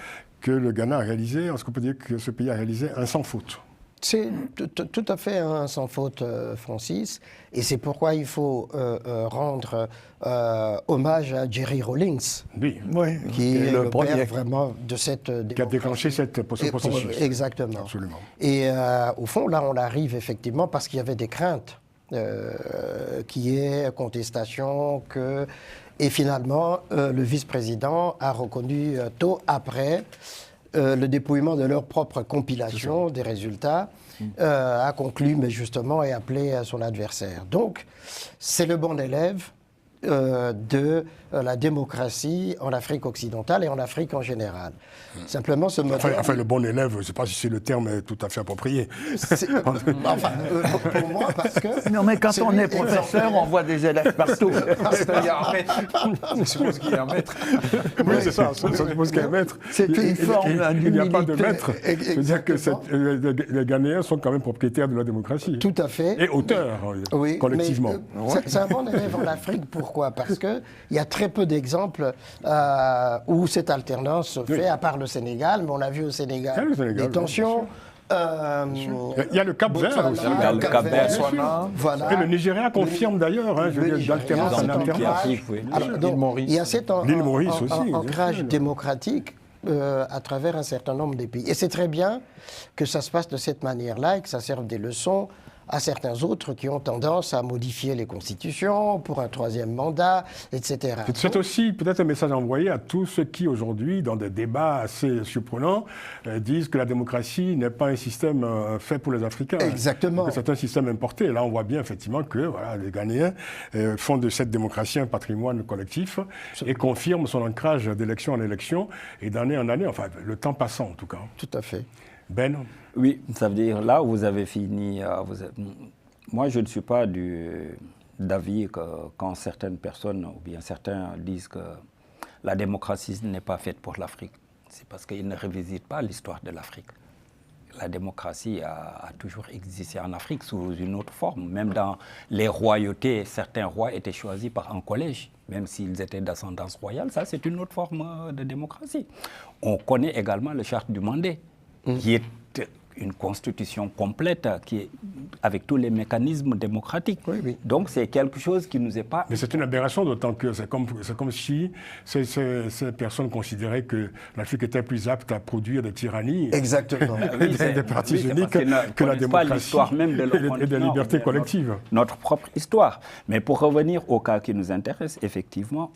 que le Ghana a réalisé, est-ce qu'on peut dire que ce pays a réalisé un sans faute? C'est tout à fait un sans faute, Francis, et c'est pourquoi il faut rendre hommage à Jerry Rawlings, Oui, qui est le premier père vraiment de cette qui a déclenché ce processus. Exactement. Absolument. Et au fond, là, on arrive effectivement parce qu'il y avait des craintes, qui est contestation, et finalement, le vice-président a reconnu tôt après le dépouillement de leur propre compilation des résultats, a conclu, mais justement, et appelé à son adversaire. Donc, c'est le bon élève de la démocratie en Afrique occidentale et en Afrique en général. Simplement, ce modèle... Enfin, le bon élève, je ne sais pas si c'est le terme tout à fait approprié. pour moi, parce que... Non, mais quand on est professeur, on voit des élèves partout. Il y a un maître. Je suppose qu'il y a un maître. Oui, c'est ça, ça suppose qu'il y a un maître. C'est une forme Il n'y a pas de d'humilité. maître. C'est-à-dire que les Ghanéens sont quand même propriétaires de la démocratie. Tout à fait. Et auteurs, Oui, collectivement. mais, c'est un bon élève en Afrique. Pourquoi? Parce qu'il y a très peu d'exemples où cette alternance se fait, à part le Sénégal, mais on a vu au Sénégal, des tensions. Il y a le Cap-Vert aussi. Il y a le Cap-Vert. Voilà. Et le Nigeria confirme d'ailleurs, je veux dire, d'alternance en alternance. Alors, donc, il y a cet L'île Maurice aussi, ancrage démocratique à travers un certain nombre de pays. Et c'est très bien que ça se passe de cette manière-là et que ça serve des leçons à certains autres qui ont tendance à modifier les constitutions pour un troisième mandat, etc. C'est aussi peut-être un message envoyé à tous ceux qui, aujourd'hui, dans des débats assez surprenants, disent que la démocratie n'est pas un système fait pour les Africains. Exactement. Que c'est un système importé. Et là, on voit bien effectivement que voilà, les Ghanéens font de cette démocratie un patrimoine collectif et confirment son ancrage d'élection en élection et d'année en année, enfin, le temps passant en tout cas. Tout à fait. Ben? Oui, ça veut dire là où vous avez fini. Moi, je ne suis pas d'avis que quand certaines personnes ou bien certains disent que la démocratie n'est pas faite pour l'Afrique. C'est parce qu'ils ne revisitent pas l'histoire de l'Afrique. La démocratie a toujours existé en Afrique sous une autre forme. Même dans les royautés, certains rois étaient choisis par un collège, même s'ils étaient d'ascendance royale. Ça, c'est une autre forme de démocratie. On connaît également le charte du Mandé, qui est une constitution complète avec tous les mécanismes démocratiques. Oui, oui. Donc c'est quelque chose qui ne nous est pas... Mais c'est une aberration, d'autant que c'est comme si ces personnes considéraient que l'Afrique était plus apte à produire des tyrannies Exactement. des partis uniques que la démocratie même de et des libertés collectives. Notre propre histoire. Mais pour revenir au cas qui nous intéresse, effectivement,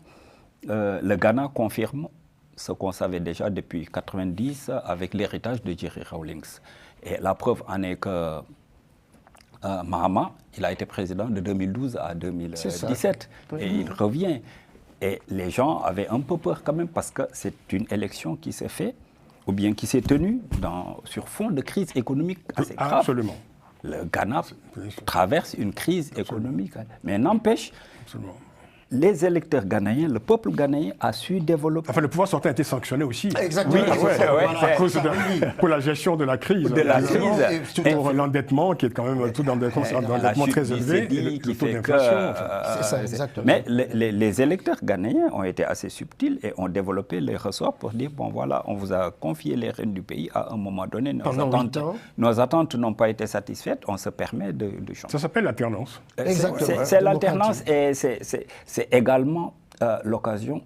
le Ghana confirme ce qu'on savait déjà depuis 1990 avec l'héritage de Jerry Rawlings. Et la preuve en est que Mahama, il a été président de 2012 à 2017 et il revient. Et les gens avaient un peu peur quand même parce que c'est une élection qui s'est faite ou bien qui s'est tenue sur fond de crise économique assez grave. Absolument. Le Ghana traverse une crise économique, mais n'empêche, Absolument. les électeurs ghanéens, le peuple ghanéen a su développer. Enfin, le pouvoir sortant a été sanctionné aussi. Exactement. À cause pour la gestion de la crise. De la crise. Pour l'endettement, qui est quand même tout d'endettement très élevé, et le taux d'inflation. C'est ça, exactement. Mais les électeurs ghanéens ont été assez subtils et ont développé les ressorts pour dire, bon voilà, on vous a confié les rênes du pays à un moment donné. Nos attentes n'ont pas été satisfaites, on se permet de changer. Ça s'appelle l'alternance. Exactement. C'est l'alternance et c'est également l'occasion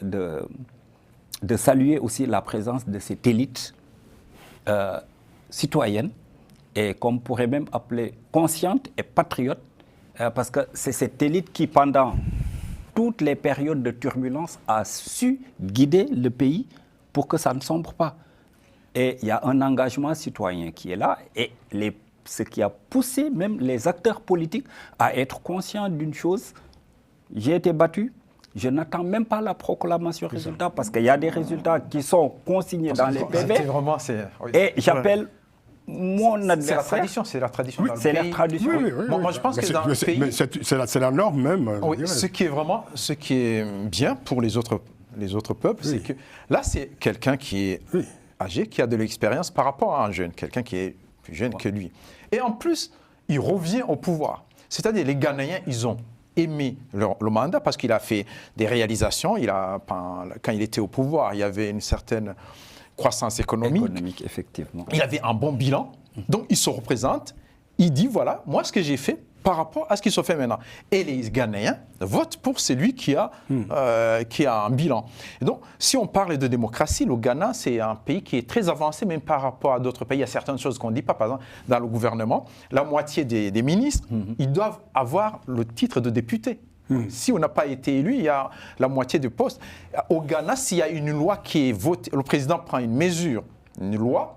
de saluer aussi la présence de cette élite citoyenne et qu'on pourrait même appeler consciente et patriote, parce que c'est cette élite qui, pendant toutes les périodes de turbulence, a su guider le pays pour que ça ne sombre pas. Et il y a un engagement citoyen qui est là et ce qui a poussé même les acteurs politiques à être conscients d'une chose. J'ai été battu, je n'attends même pas la proclamation résultat parce qu'il y a des résultats qui sont consignés dans les PV. Et j'appelle mon adversaire. C'est la tradition. Oui, c'est la tradition. Oui. Moi, je pense que dans le pays... C'est la norme même. Oui, ce qui est bien pour les autres peuples, c'est que là, c'est quelqu'un qui est âgé, qui a de l'expérience par rapport à un jeune, quelqu'un qui est plus jeune que lui. Et en plus, il revient au pouvoir. C'est-à-dire les Ghanéens, ils ont aimé le mandat parce qu'il a fait des réalisations. Quand il était au pouvoir, il y avait une certaine croissance économique. Effectivement. Il avait un bon bilan. Donc, il se représente. Il dit, voilà, moi, ce que j'ai fait par rapport à ce qui se fait maintenant. Et les Ghanéens votent pour celui qui a un bilan. Et donc, si on parle de démocratie, le Ghana, c'est un pays qui est très avancé, même par rapport à d'autres pays. Il y a certaines choses qu'on ne dit pas, par exemple, dans le gouvernement. La moitié des ministres, ils doivent avoir le titre de député. Si on n'a pas été élu, il y a la moitié du poste. Au Ghana, s'il y a une loi qui est votée, le président prend une mesure, une loi,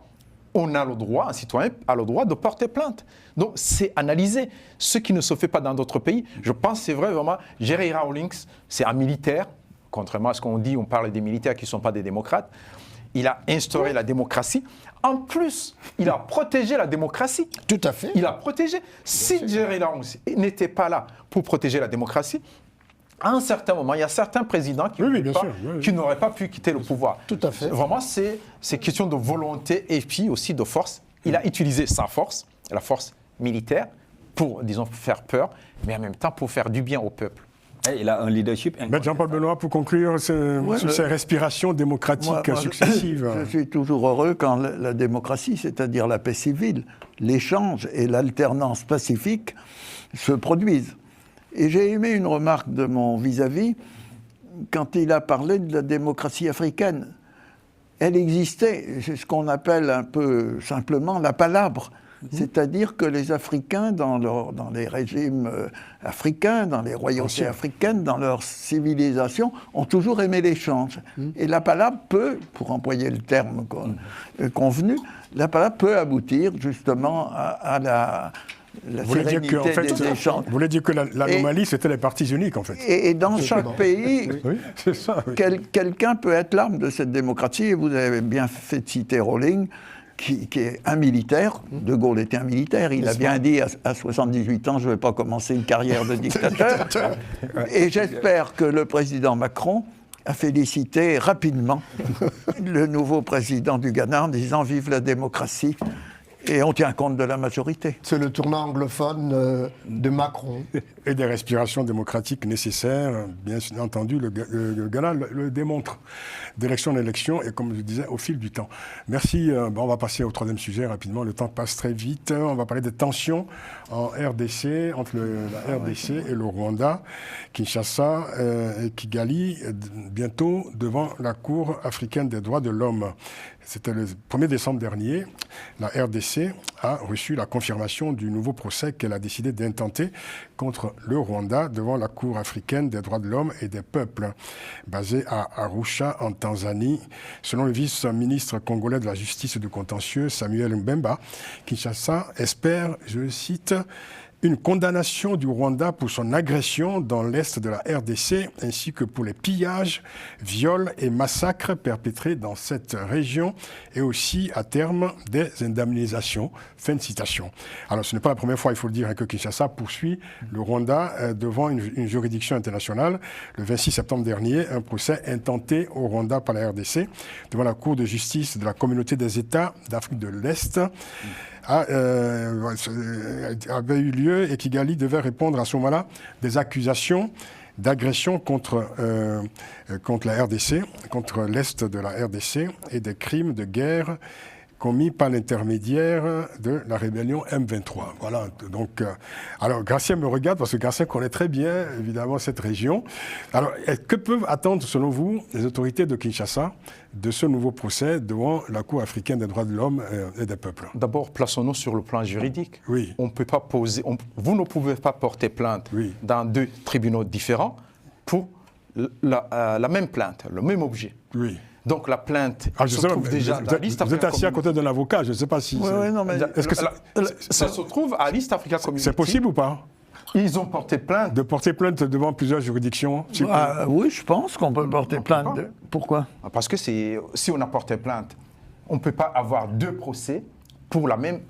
on a le droit, un citoyen a le droit de porter plainte. Donc, c'est analysé. Ce qui ne se fait pas dans d'autres pays, je pense que c'est vrai, vraiment, Jerry Rawlings, c'est un militaire, contrairement à ce qu'on dit, on parle des militaires qui ne sont pas des démocrates. Il a instauré la démocratie. En plus, il a protégé la démocratie. Tout à fait. Il a protégé. Si Jerry Rawlings n'était pas là pour protéger la démocratie, à un certain moment, il y a certains présidents qui n'auraient pas pu quitter le pouvoir. Tout à fait. Vraiment, c'est question de volonté et puis aussi de force. Il a utilisé sa force, la force militaire, pour, disons, faire peur, mais en même temps pour faire du bien au peuple. Et il a un leadership incroyable. Jean-Paul Benoît, pour conclure sur ces respirations démocratiques successives. Je suis toujours heureux quand la démocratie, c'est-à-dire la paix civile, l'échange et l'alternance pacifique se produisent. Et j'ai aimé une remarque de mon vis-à-vis quand il a parlé de la démocratie africaine. Elle existait, c'est ce qu'on appelle un peu simplement la palabre. C'est-à-dire que les Africains, dans les régimes africains, dans les royautés africaines, dans leur civilisation, ont toujours aimé l'échange. Et la palabre peut, pour employer le terme convenu, la palabre peut aboutir justement à la sérénité des échanges. Vous voulez dire que l'anomalie, c'était les partis uniques, en fait. Et dans chaque pays, c'est ça, quelqu'un peut être l'arme de cette démocratie. Et vous avez bien fait citer Rawlings, qui est un militaire. De Gaulle était un militaire. Il a bien dit à 78 ans, je ne vais pas commencer une carrière de dictateur. Et j'espère que le président Macron a félicité rapidement le nouveau président du Ghana en disant « Vive la démocratie ». Et on tient compte de la majorité. C'est le tournant anglophone de Macron. et des respirations démocratiques nécessaires. Bien entendu, le Ghana le démontre d'élection en élection et comme je disais, au fil du temps. Merci. On va passer au troisième sujet rapidement. Le temps passe très vite. On va parler des tensions en RDC, entre la RDC et le Rwanda. Kinshasa et Kigali, bientôt devant la Cour africaine des droits de l'homme. C'était le 1er décembre dernier. La RDC a reçu la confirmation du nouveau procès qu'elle a décidé d'intenter contre le Rwanda devant la Cour africaine des droits de l'homme et des peuples, basée à Arusha, en Tanzanie. Selon le vice-ministre congolais de la justice et du contentieux, Samuel Mbemba, Kinshasa espère, je cite, une condamnation du Rwanda pour son agression dans l'est de la RDC, ainsi que pour les pillages, viols et massacres perpétrés dans cette région, et aussi à terme des indemnisations. Fin de citation. Alors ce n'est pas la première fois, il faut le dire, que Kinshasa poursuit le Rwanda devant une juridiction internationale. Le 26 septembre dernier, un procès intenté au Rwanda par la RDC devant la Cour de justice de la Communauté des États d'Afrique de l'Est avait eu lieu et Kigali devait répondre à ce moment-là des accusations d'agression contre la RDC, contre l'Est de la RDC et des crimes de guerre commis par l'intermédiaire de la rébellion M23. Voilà, donc, alors Gracien me regarde parce que Gracien connaît très bien, évidemment, cette région. Alors, que peuvent attendre, selon vous, les autorités de Kinshasa de ce nouveau procès devant la Cour africaine des droits de l'homme et des peuples? D'abord, plaçons-nous sur le plan juridique. Oui. On peut pas poser, vous ne pouvez pas porter plainte dans deux tribunaux différents pour la même plainte, le même objet. Oui. Donc la plainte se trouve déjà dans l'East Africa Community. Vous êtes assis à côté d'un avocat, je ne sais pas si... Oui, non, mais... Ça se trouve à l'East Africa Community. C'est possible ou pas? Ils ont porté plainte. De porter plainte devant plusieurs juridictions? Oui, je pense qu'on peut porter plainte. Pourquoi? Parce que si on a porté plainte, on ne peut pas avoir deux procès pour la même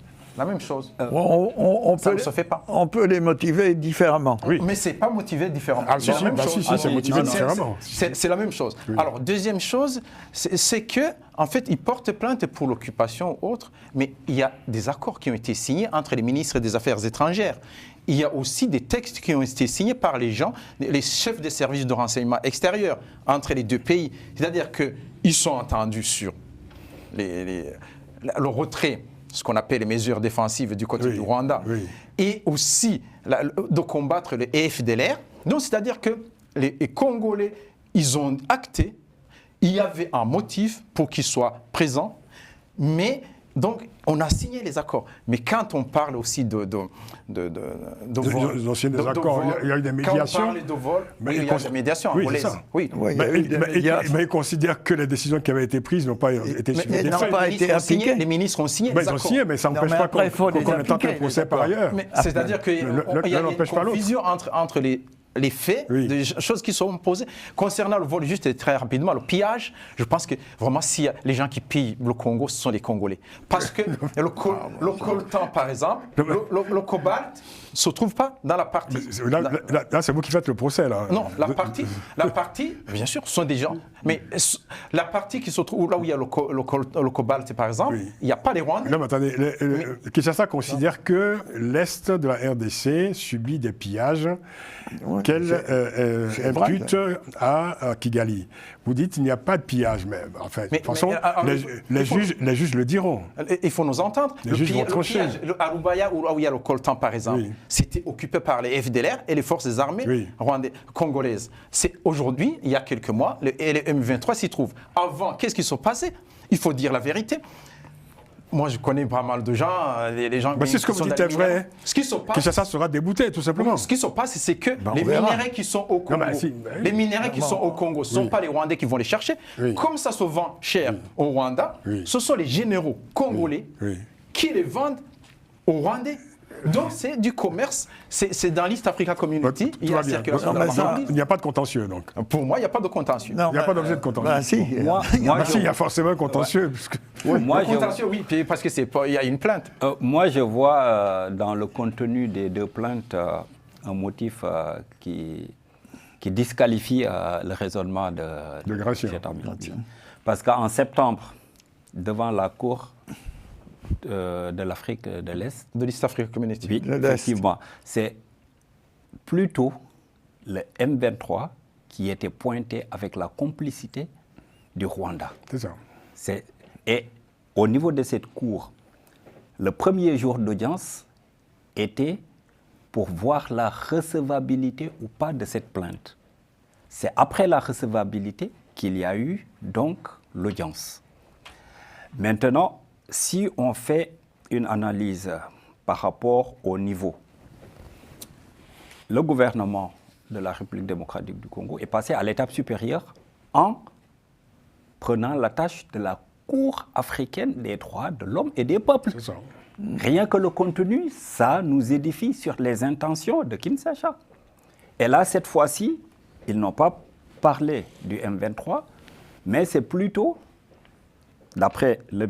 chose. Ça ne se fait pas. On peut les motiver différemment. Oui. Mais ce n'est pas motivé différemment. Si, c'est motivé différemment. C'est la même chose. Oui. Alors, deuxième chose, c'est que, en fait, ils portent plainte pour l'occupation ou autre, mais il y a des accords qui ont été signés entre les ministres des Affaires étrangères. Il y a aussi des textes qui ont été signés par les chefs des services de renseignement extérieurs entre les deux pays. C'est-à-dire qu'ils sont entendus sur le retrait, ce qu'on appelle les mesures défensives du côté du Rwanda, et aussi de combattre le FDLR. Donc, c'est-à-dire que les Congolais, ils ont acté, il y avait un motif pour qu'ils soient présents, mais donc on a signé les accords. Mais quand on parle aussi de vol, ils ont signé des accords, il y a eu des médiations. Quand on parle de vol, il y a des médiations angolaises. Mais ils considèrent que les décisions qui avaient été prises n'ont pas été suivies. N'ont pas été appliquées. Les ministres ont signé les accords. Ils ont signé, mais ça n'empêche pas qu'on intente un procès par ailleurs. C'est-à-dire qu'il y a une confusion entre les faits, des choses qui sont posées. Concernant le vol, juste et très rapidement, le pillage, je pense que vraiment, si les gens qui pillent le Congo, ce sont les Congolais. Parce que le coltan, par exemple, le cobalt ne se trouve pas dans la partie. Là, c'est vous qui faites le procès, là. Non, la partie, bien sûr, ce sont des gens. Mais la partie qui se trouve là où il y a le cobalt, par exemple, il n'y a pas les Rwandais. Non, mais attendez, Kinshasa considère que l'Est de la RDC subit des pillages qu'elle impute à Kigali. Vous dites qu'il n'y a pas de pillage, mais enfin, de toute façon, les juges le diront. Il faut nous entendre. Les juges vont trancher. Le Arubaya, où il y a le coltan, par exemple, c'était occupé par les FDLR et les forces armées congolaises. C'est aujourd'hui, il y a quelques mois, les M23 s'y trouvent. Avant, qu'est-ce qui s'est passé? Il faut dire la vérité. Moi, je connais pas mal de gens, les gens c'est ce que vous dites est vrai. Ce qui se passe, Kinshasa sera débouté, tout simplement. Ce qui se passe, c'est que les minéraux qui sont au Congo, les minéraux qui sont au Congo, ce ne sont pas les Rwandais qui vont les chercher. Comme ça se vend cher au Rwanda, ce sont les généraux congolais qui les vendent aux Rwandais. Donc c'est du commerce, c'est dans l'East Africa Community, il y a la circulation de la marchandise. Il n'y a pas de contentieux, donc. Pour moi, il n'y a pas de contentieux. Il n'y a pas d'objet de contentieux. Il y a forcément un contentieux. Oui, parce qu'il y a une plainte. Moi, je vois dans le contenu des deux plaintes un motif qui disqualifie le raisonnement de Gracien. Parce qu'en septembre, devant la Cour de l'Afrique de l'Est, de l'East Africa Community. Oui, effectivement. C'est plutôt le M23 qui était pointé avec la complicité du Rwanda. C'est ça. Et au niveau de cette cour, le premier jour d'audience était pour voir la recevabilité ou pas de cette plainte. C'est après la recevabilité qu'il y a eu donc l'audience. Maintenant, si on fait une analyse par rapport au niveau, le gouvernement de la République démocratique du Congo est passé à l'étape supérieure en prenant la tâche de la Cour africaine des droits de l'homme et des peuples. C'est ça. Rien que le contenu, ça nous édifie sur les intentions de Kinshasa. Et là, cette fois-ci, ils n'ont pas parlé du M23, mais c'est plutôt, d'après le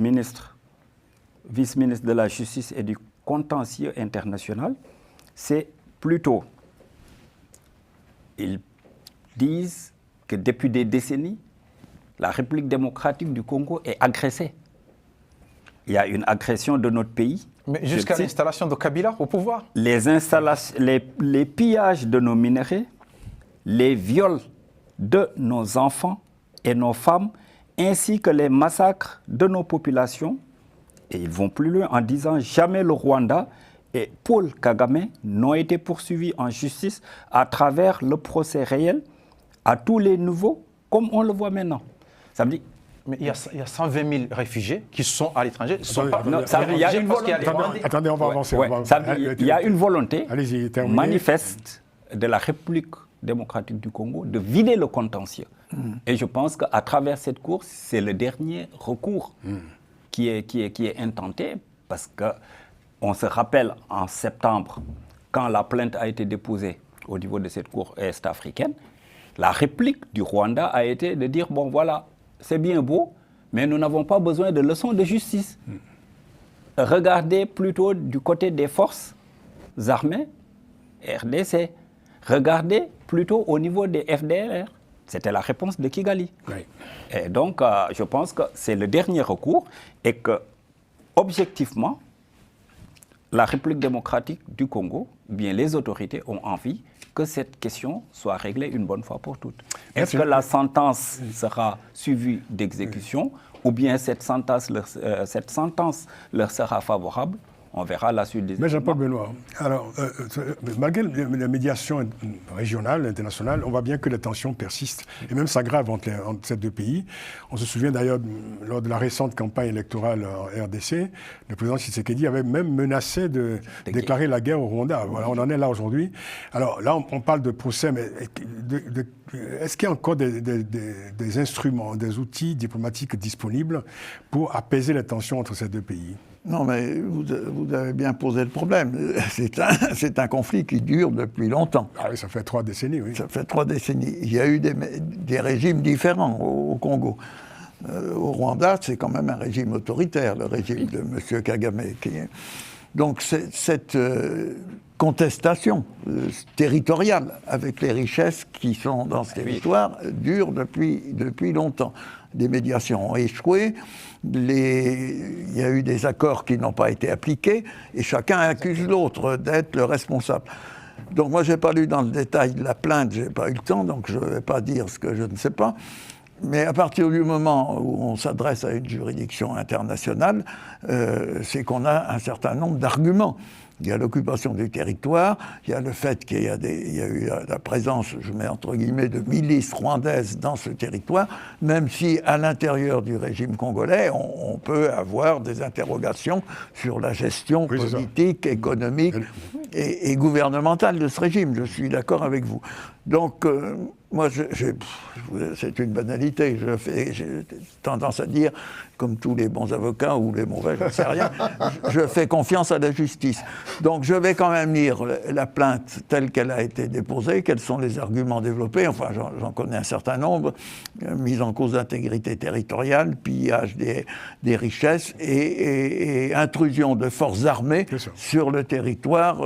vice-ministre de la Justice et du Contentieux international, c'est plutôt, ils disent que depuis des décennies, la République démocratique du Congo est agressée. Il y a une agression de notre pays. Mais jusqu'à l'installation de Kabila au pouvoir. Les pillages de nos minerais, les viols de nos enfants et nos femmes, ainsi que les massacres de nos populations. Et ils vont plus loin en disant jamais le Rwanda et Paul Kagame n'ont été poursuivis en justice à travers le procès réel à tous les niveaux, comme on le voit maintenant. Ça me dit. Mais il y a 120 000 réfugiés qui sont à l'étranger. Attendez, on va avancer. Il y a une volonté manifeste de la République démocratique du Congo de vider le contentieux. Et je pense qu'à travers cette course, c'est le dernier recours qui est intenté, parce qu'on se rappelle en septembre, quand la plainte a été déposée au niveau de cette cour est-africaine, la réplique du Rwanda a été de dire, bon voilà, c'est bien beau, mais nous n'avons pas besoin de leçons de justice. Regardez plutôt du côté des forces armées, RDC. Regardez plutôt au niveau des FDLR. C'était la réponse de Kigali. Oui. Et donc, je pense que c'est le dernier recours et que, objectivement, la République démocratique du Congo, bien les autorités ont envie que cette question soit réglée une bonne fois pour toutes. Est-ce que la sentence sera suivie d'exécution ou bien cette sentence leur sera favorable? On verra la suite des événements. Mais Jean-Paul Benoît, alors, malgré la médiation régionale, internationale, on voit bien que les tensions persistent et même s'aggravent entre ces deux pays. On se souvient d'ailleurs, lors de la récente campagne électorale en RDC, le président Tshisekedi avait même menacé de déclarer la guerre au Rwanda. Voilà, on en est là aujourd'hui. Alors là, on parle de procès, mais est-ce qu'il y a encore des instruments, des outils diplomatiques disponibles pour apaiser les tensions entre ces deux pays ? Non, mais vous avez bien posé le problème. C'est un conflit qui dure depuis longtemps. Ah oui, ça fait 3 décennies, oui. Ça fait 3 décennies. Il y a eu des régimes différents au Congo. Au Rwanda, c'est quand même un régime autoritaire, le régime de M. Kagame. Donc cette contestation territoriale avec les richesses qui sont dans ce territoire dure depuis longtemps. Des médiations ont échoué, il y a eu des accords qui n'ont pas été appliqués, et chacun accuse l'autre d'être le responsable. Donc moi, je n'ai pas lu dans le détail de la plainte, je n'ai pas eu le temps, donc je ne vais pas dire ce que je ne sais pas. Mais à partir du moment où on s'adresse à une juridiction internationale, c'est qu'on a un certain nombre d'arguments. Il y a l'occupation du territoire, il y a le fait qu'il y a eu la présence, je mets entre guillemets, de milices rwandaises dans ce territoire, même si à l'intérieur du régime congolais, on peut avoir des interrogations sur la gestion politique, économique et gouvernementale de ce régime. Je suis d'accord avec vous. Donc, moi, c'est une banalité. J'ai tendance à dire, comme tous les bons avocats ou les mauvais, je ne sais rien, je fais confiance à la justice. Donc, je vais quand même lire la plainte telle qu'elle a été déposée, quels sont les arguments développés, enfin, j'en connais un certain nombre, mise en cause d'intégrité territoriale, pillage des richesses et intrusion de forces armées sur le territoire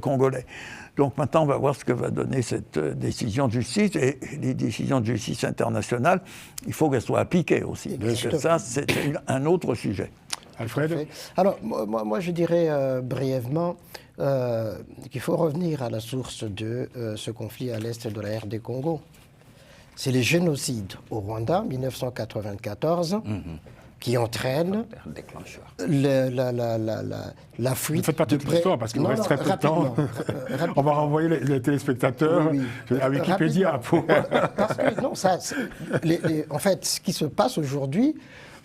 congolais. Donc maintenant, on va voir ce que va donner cette décision de justice. Et les décisions de justice internationale, il faut qu'elles soient appliquées aussi. Parce que ça, c'est un autre sujet. Alfred? Alors, moi, je dirais brièvement qu'il faut revenir à la source de ce conflit à l'est de la RD Congo. C'est les génocides au Rwanda, 1994, qui entraînent la fuite. Ne faites pas toute l'histoire parce qu'il nous reste très peu de temps. On va renvoyer les téléspectateurs à Wikipédia. Parce que, non, en fait, ce qui se passe aujourd'hui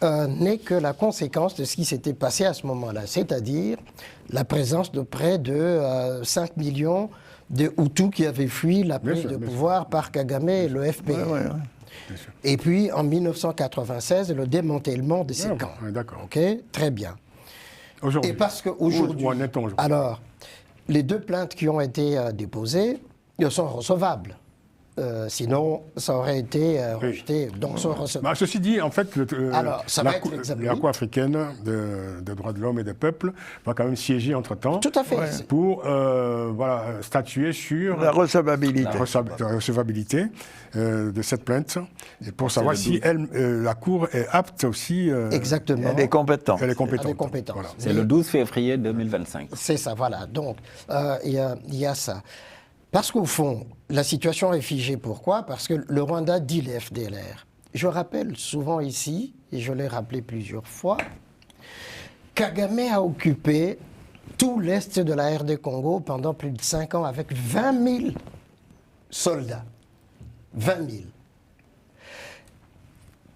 n'est que la conséquence de ce qui s'était passé à ce moment-là, c'est-à-dire la présence de près de 5 millions de Hutus qui avaient fui la prise de pouvoir par Kagame et le FPR. Et puis, en 1996, le démantèlement de ces camps. D'accord. OK, très bien. Aujourd'hui. Et parce qu'aujourd'hui... Où en est-on aujourd'hui? Alors, les 2 plaintes qui ont été déposées sont recevables. Sinon, ça aurait été rejeté. Donc, sont recevables. Ceci dit, en fait, la Cour africaine des droits de l'homme et des peuples va quand même siéger entre-temps. Tout à fait. Pour statuer sur la recevabilité. La recevabilité de cette plainte, et pour savoir si la Cour est apte aussi. Exactement. Elle est compétente. Elle est compétente. Voilà. C'est le 12 février 2025. C'est ça, voilà. Donc, il y a ça. Parce qu'au fond, la situation est figée. Pourquoi? Parce que le Rwanda dit les FDLR. Je rappelle souvent ici, et je l'ai rappelé plusieurs fois, Kagame a occupé tout l'est de la RD Congo pendant plus de 5 ans avec 20 000 soldats. 20 000.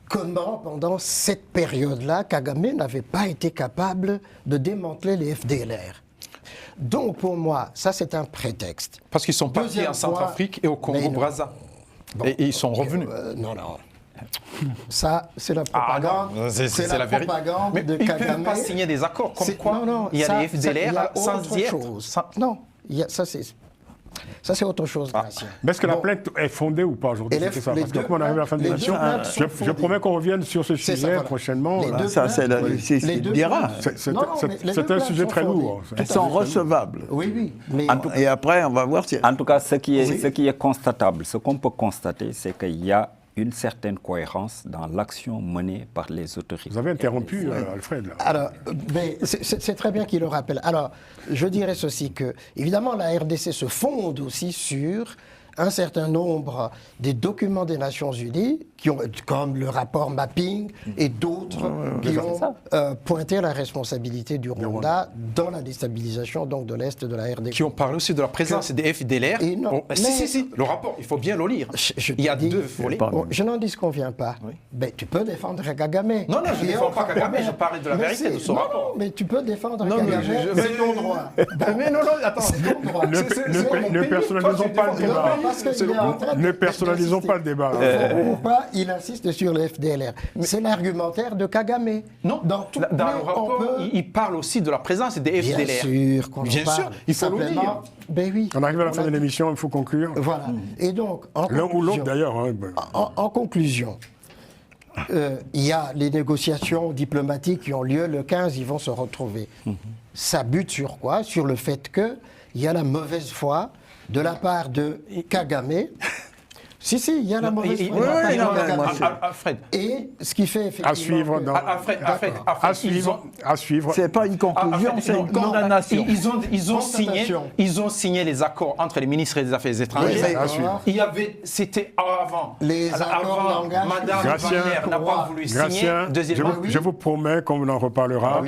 Comment, pendant cette période-là, Kagame n'avait pas été capable de démanteler les FDLR? Donc, pour moi, ça, c'est un prétexte. Parce qu'ils sont partis en Centrafrique et au Congo-Brazza. Bon, et ils sont revenus. Non. Ça, c'est la propagande. C'est la propagande de Kagame. Ils ne peuvent pas signer des accords comme quoi il y a les FDLR sans y être. Non, ça c'est autre chose, Gracien. Mais est-ce que la plainte est fondée ou pas aujourd'hui? Parce que comme on arrive à la fin de l'émission, je promets qu'on revienne sur ce sujet prochainement. Ça, c'est la justice qui le dira. C'est un sujet très lourd. Ils sont recevables. Oui. Et après, on va voir si... En tout cas, ce qui est constatable, ce qu'on peut constater, c'est qu'il y a une certaine cohérence dans l'action menée par les autorités. Vous avez interrompu Alfred. Là. Alors, mais c'est très bien qu'il le rappelle. Alors, je dirais ceci, que évidemment la RDC se fonde aussi sur un certain nombre des documents des Nations Unies, comme le rapport Mapping et d'autres, qui ont pointé la responsabilité du Rwanda dans la déstabilisation donc, de l'Est de la RDC. Qui ont parlé aussi de la présence des FDLR. Si, le rapport, il faut bien le lire. Il y a 2 volets. Je n'en disconviens pas. Mais tu peux défendre Kagame. Non, je ne défends pas Kagame, je parlais de la vérité de ce rapport. Non, mais tu peux défendre Kagame, c'est ton droit. Mais non, attends. Ne personnalisons pas le débat. Ne personnalisons pas le débat. Il insiste sur le FDLR. C'est l'argumentaire de Kagame. Non, dans le rapport, il parle aussi de la présence des FDLR. Bien sûr, il faut le dire. Ben oui. On arrive à la fin de l'émission, il faut conclure. Voilà. Et donc, l'un ou l'autre d'ailleurs. En conclusion, il y a les négociations diplomatiques qui ont lieu le 15, ils vont se retrouver. Ça bute sur quoi? Sur le fait qu'il y a la mauvaise foi de la part de Kagame. Si, il y a la mauvaise foi. Alfred. Et ce qui fait effectivement... À suivre. C'est pas une conclusion, c'est une condamnation. Ils ont signé les accords entre les ministres des Affaires étrangères. C'était avant. Les accords Madame Valère n'a pas voulu signer. Je vous promets qu'on en reparlera.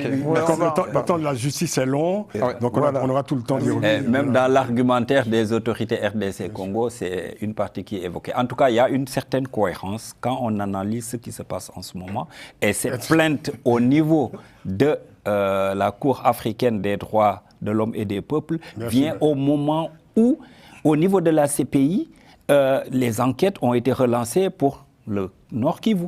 Comme le temps de la justice est long, donc on aura tout le temps d'y revenir. Même dans l'argumentaire des autorités RDC Congo, c'est une partie qui est évoquée. En tout cas, il y a une certaine cohérence quand on analyse ce qui se passe en ce moment. Et cette plainte au niveau de la Cour africaine des droits de l'homme et des peuples vient au moment où, au niveau de la CPI, les enquêtes ont été relancées pour le Nord Kivu.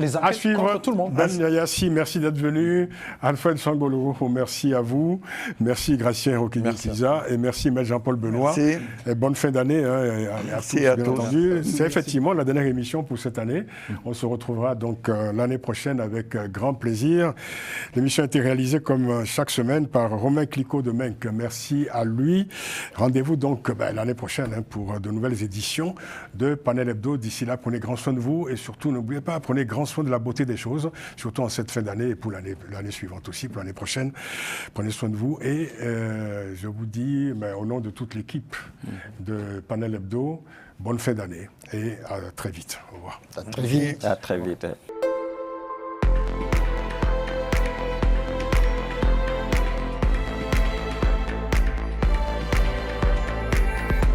Les enquêtes contre tout le monde. Ben Yassi, merci d'être venu. Alfred Sangolo, merci à vous. Merci Gracien Rokini-Kiza et merci Maître Jean-Paul Benoît. Merci. Et bonne fin d'année à tous, bien entendu. C'est effectivement la dernière émission pour cette année. On se retrouvera donc l'année prochaine avec grand plaisir. L'émission a été réalisée comme chaque semaine par Romain Clicquot de Menck. Merci à lui. Rendez-vous donc l'année prochaine pour de nouvelles éditions de Panel Hebdo. D'ici là, prenez grand soin de vous et surtout n'oubliez pas, prenez grand grand soin de la beauté des choses, surtout en cette fin d'année et pour l'année suivante aussi, pour l'année prochaine. Prenez soin de vous et je vous dis, au nom de toute l'équipe de Panel Hebdo, bonne fin d'année et à très vite. Au revoir. À très vite. À très vite.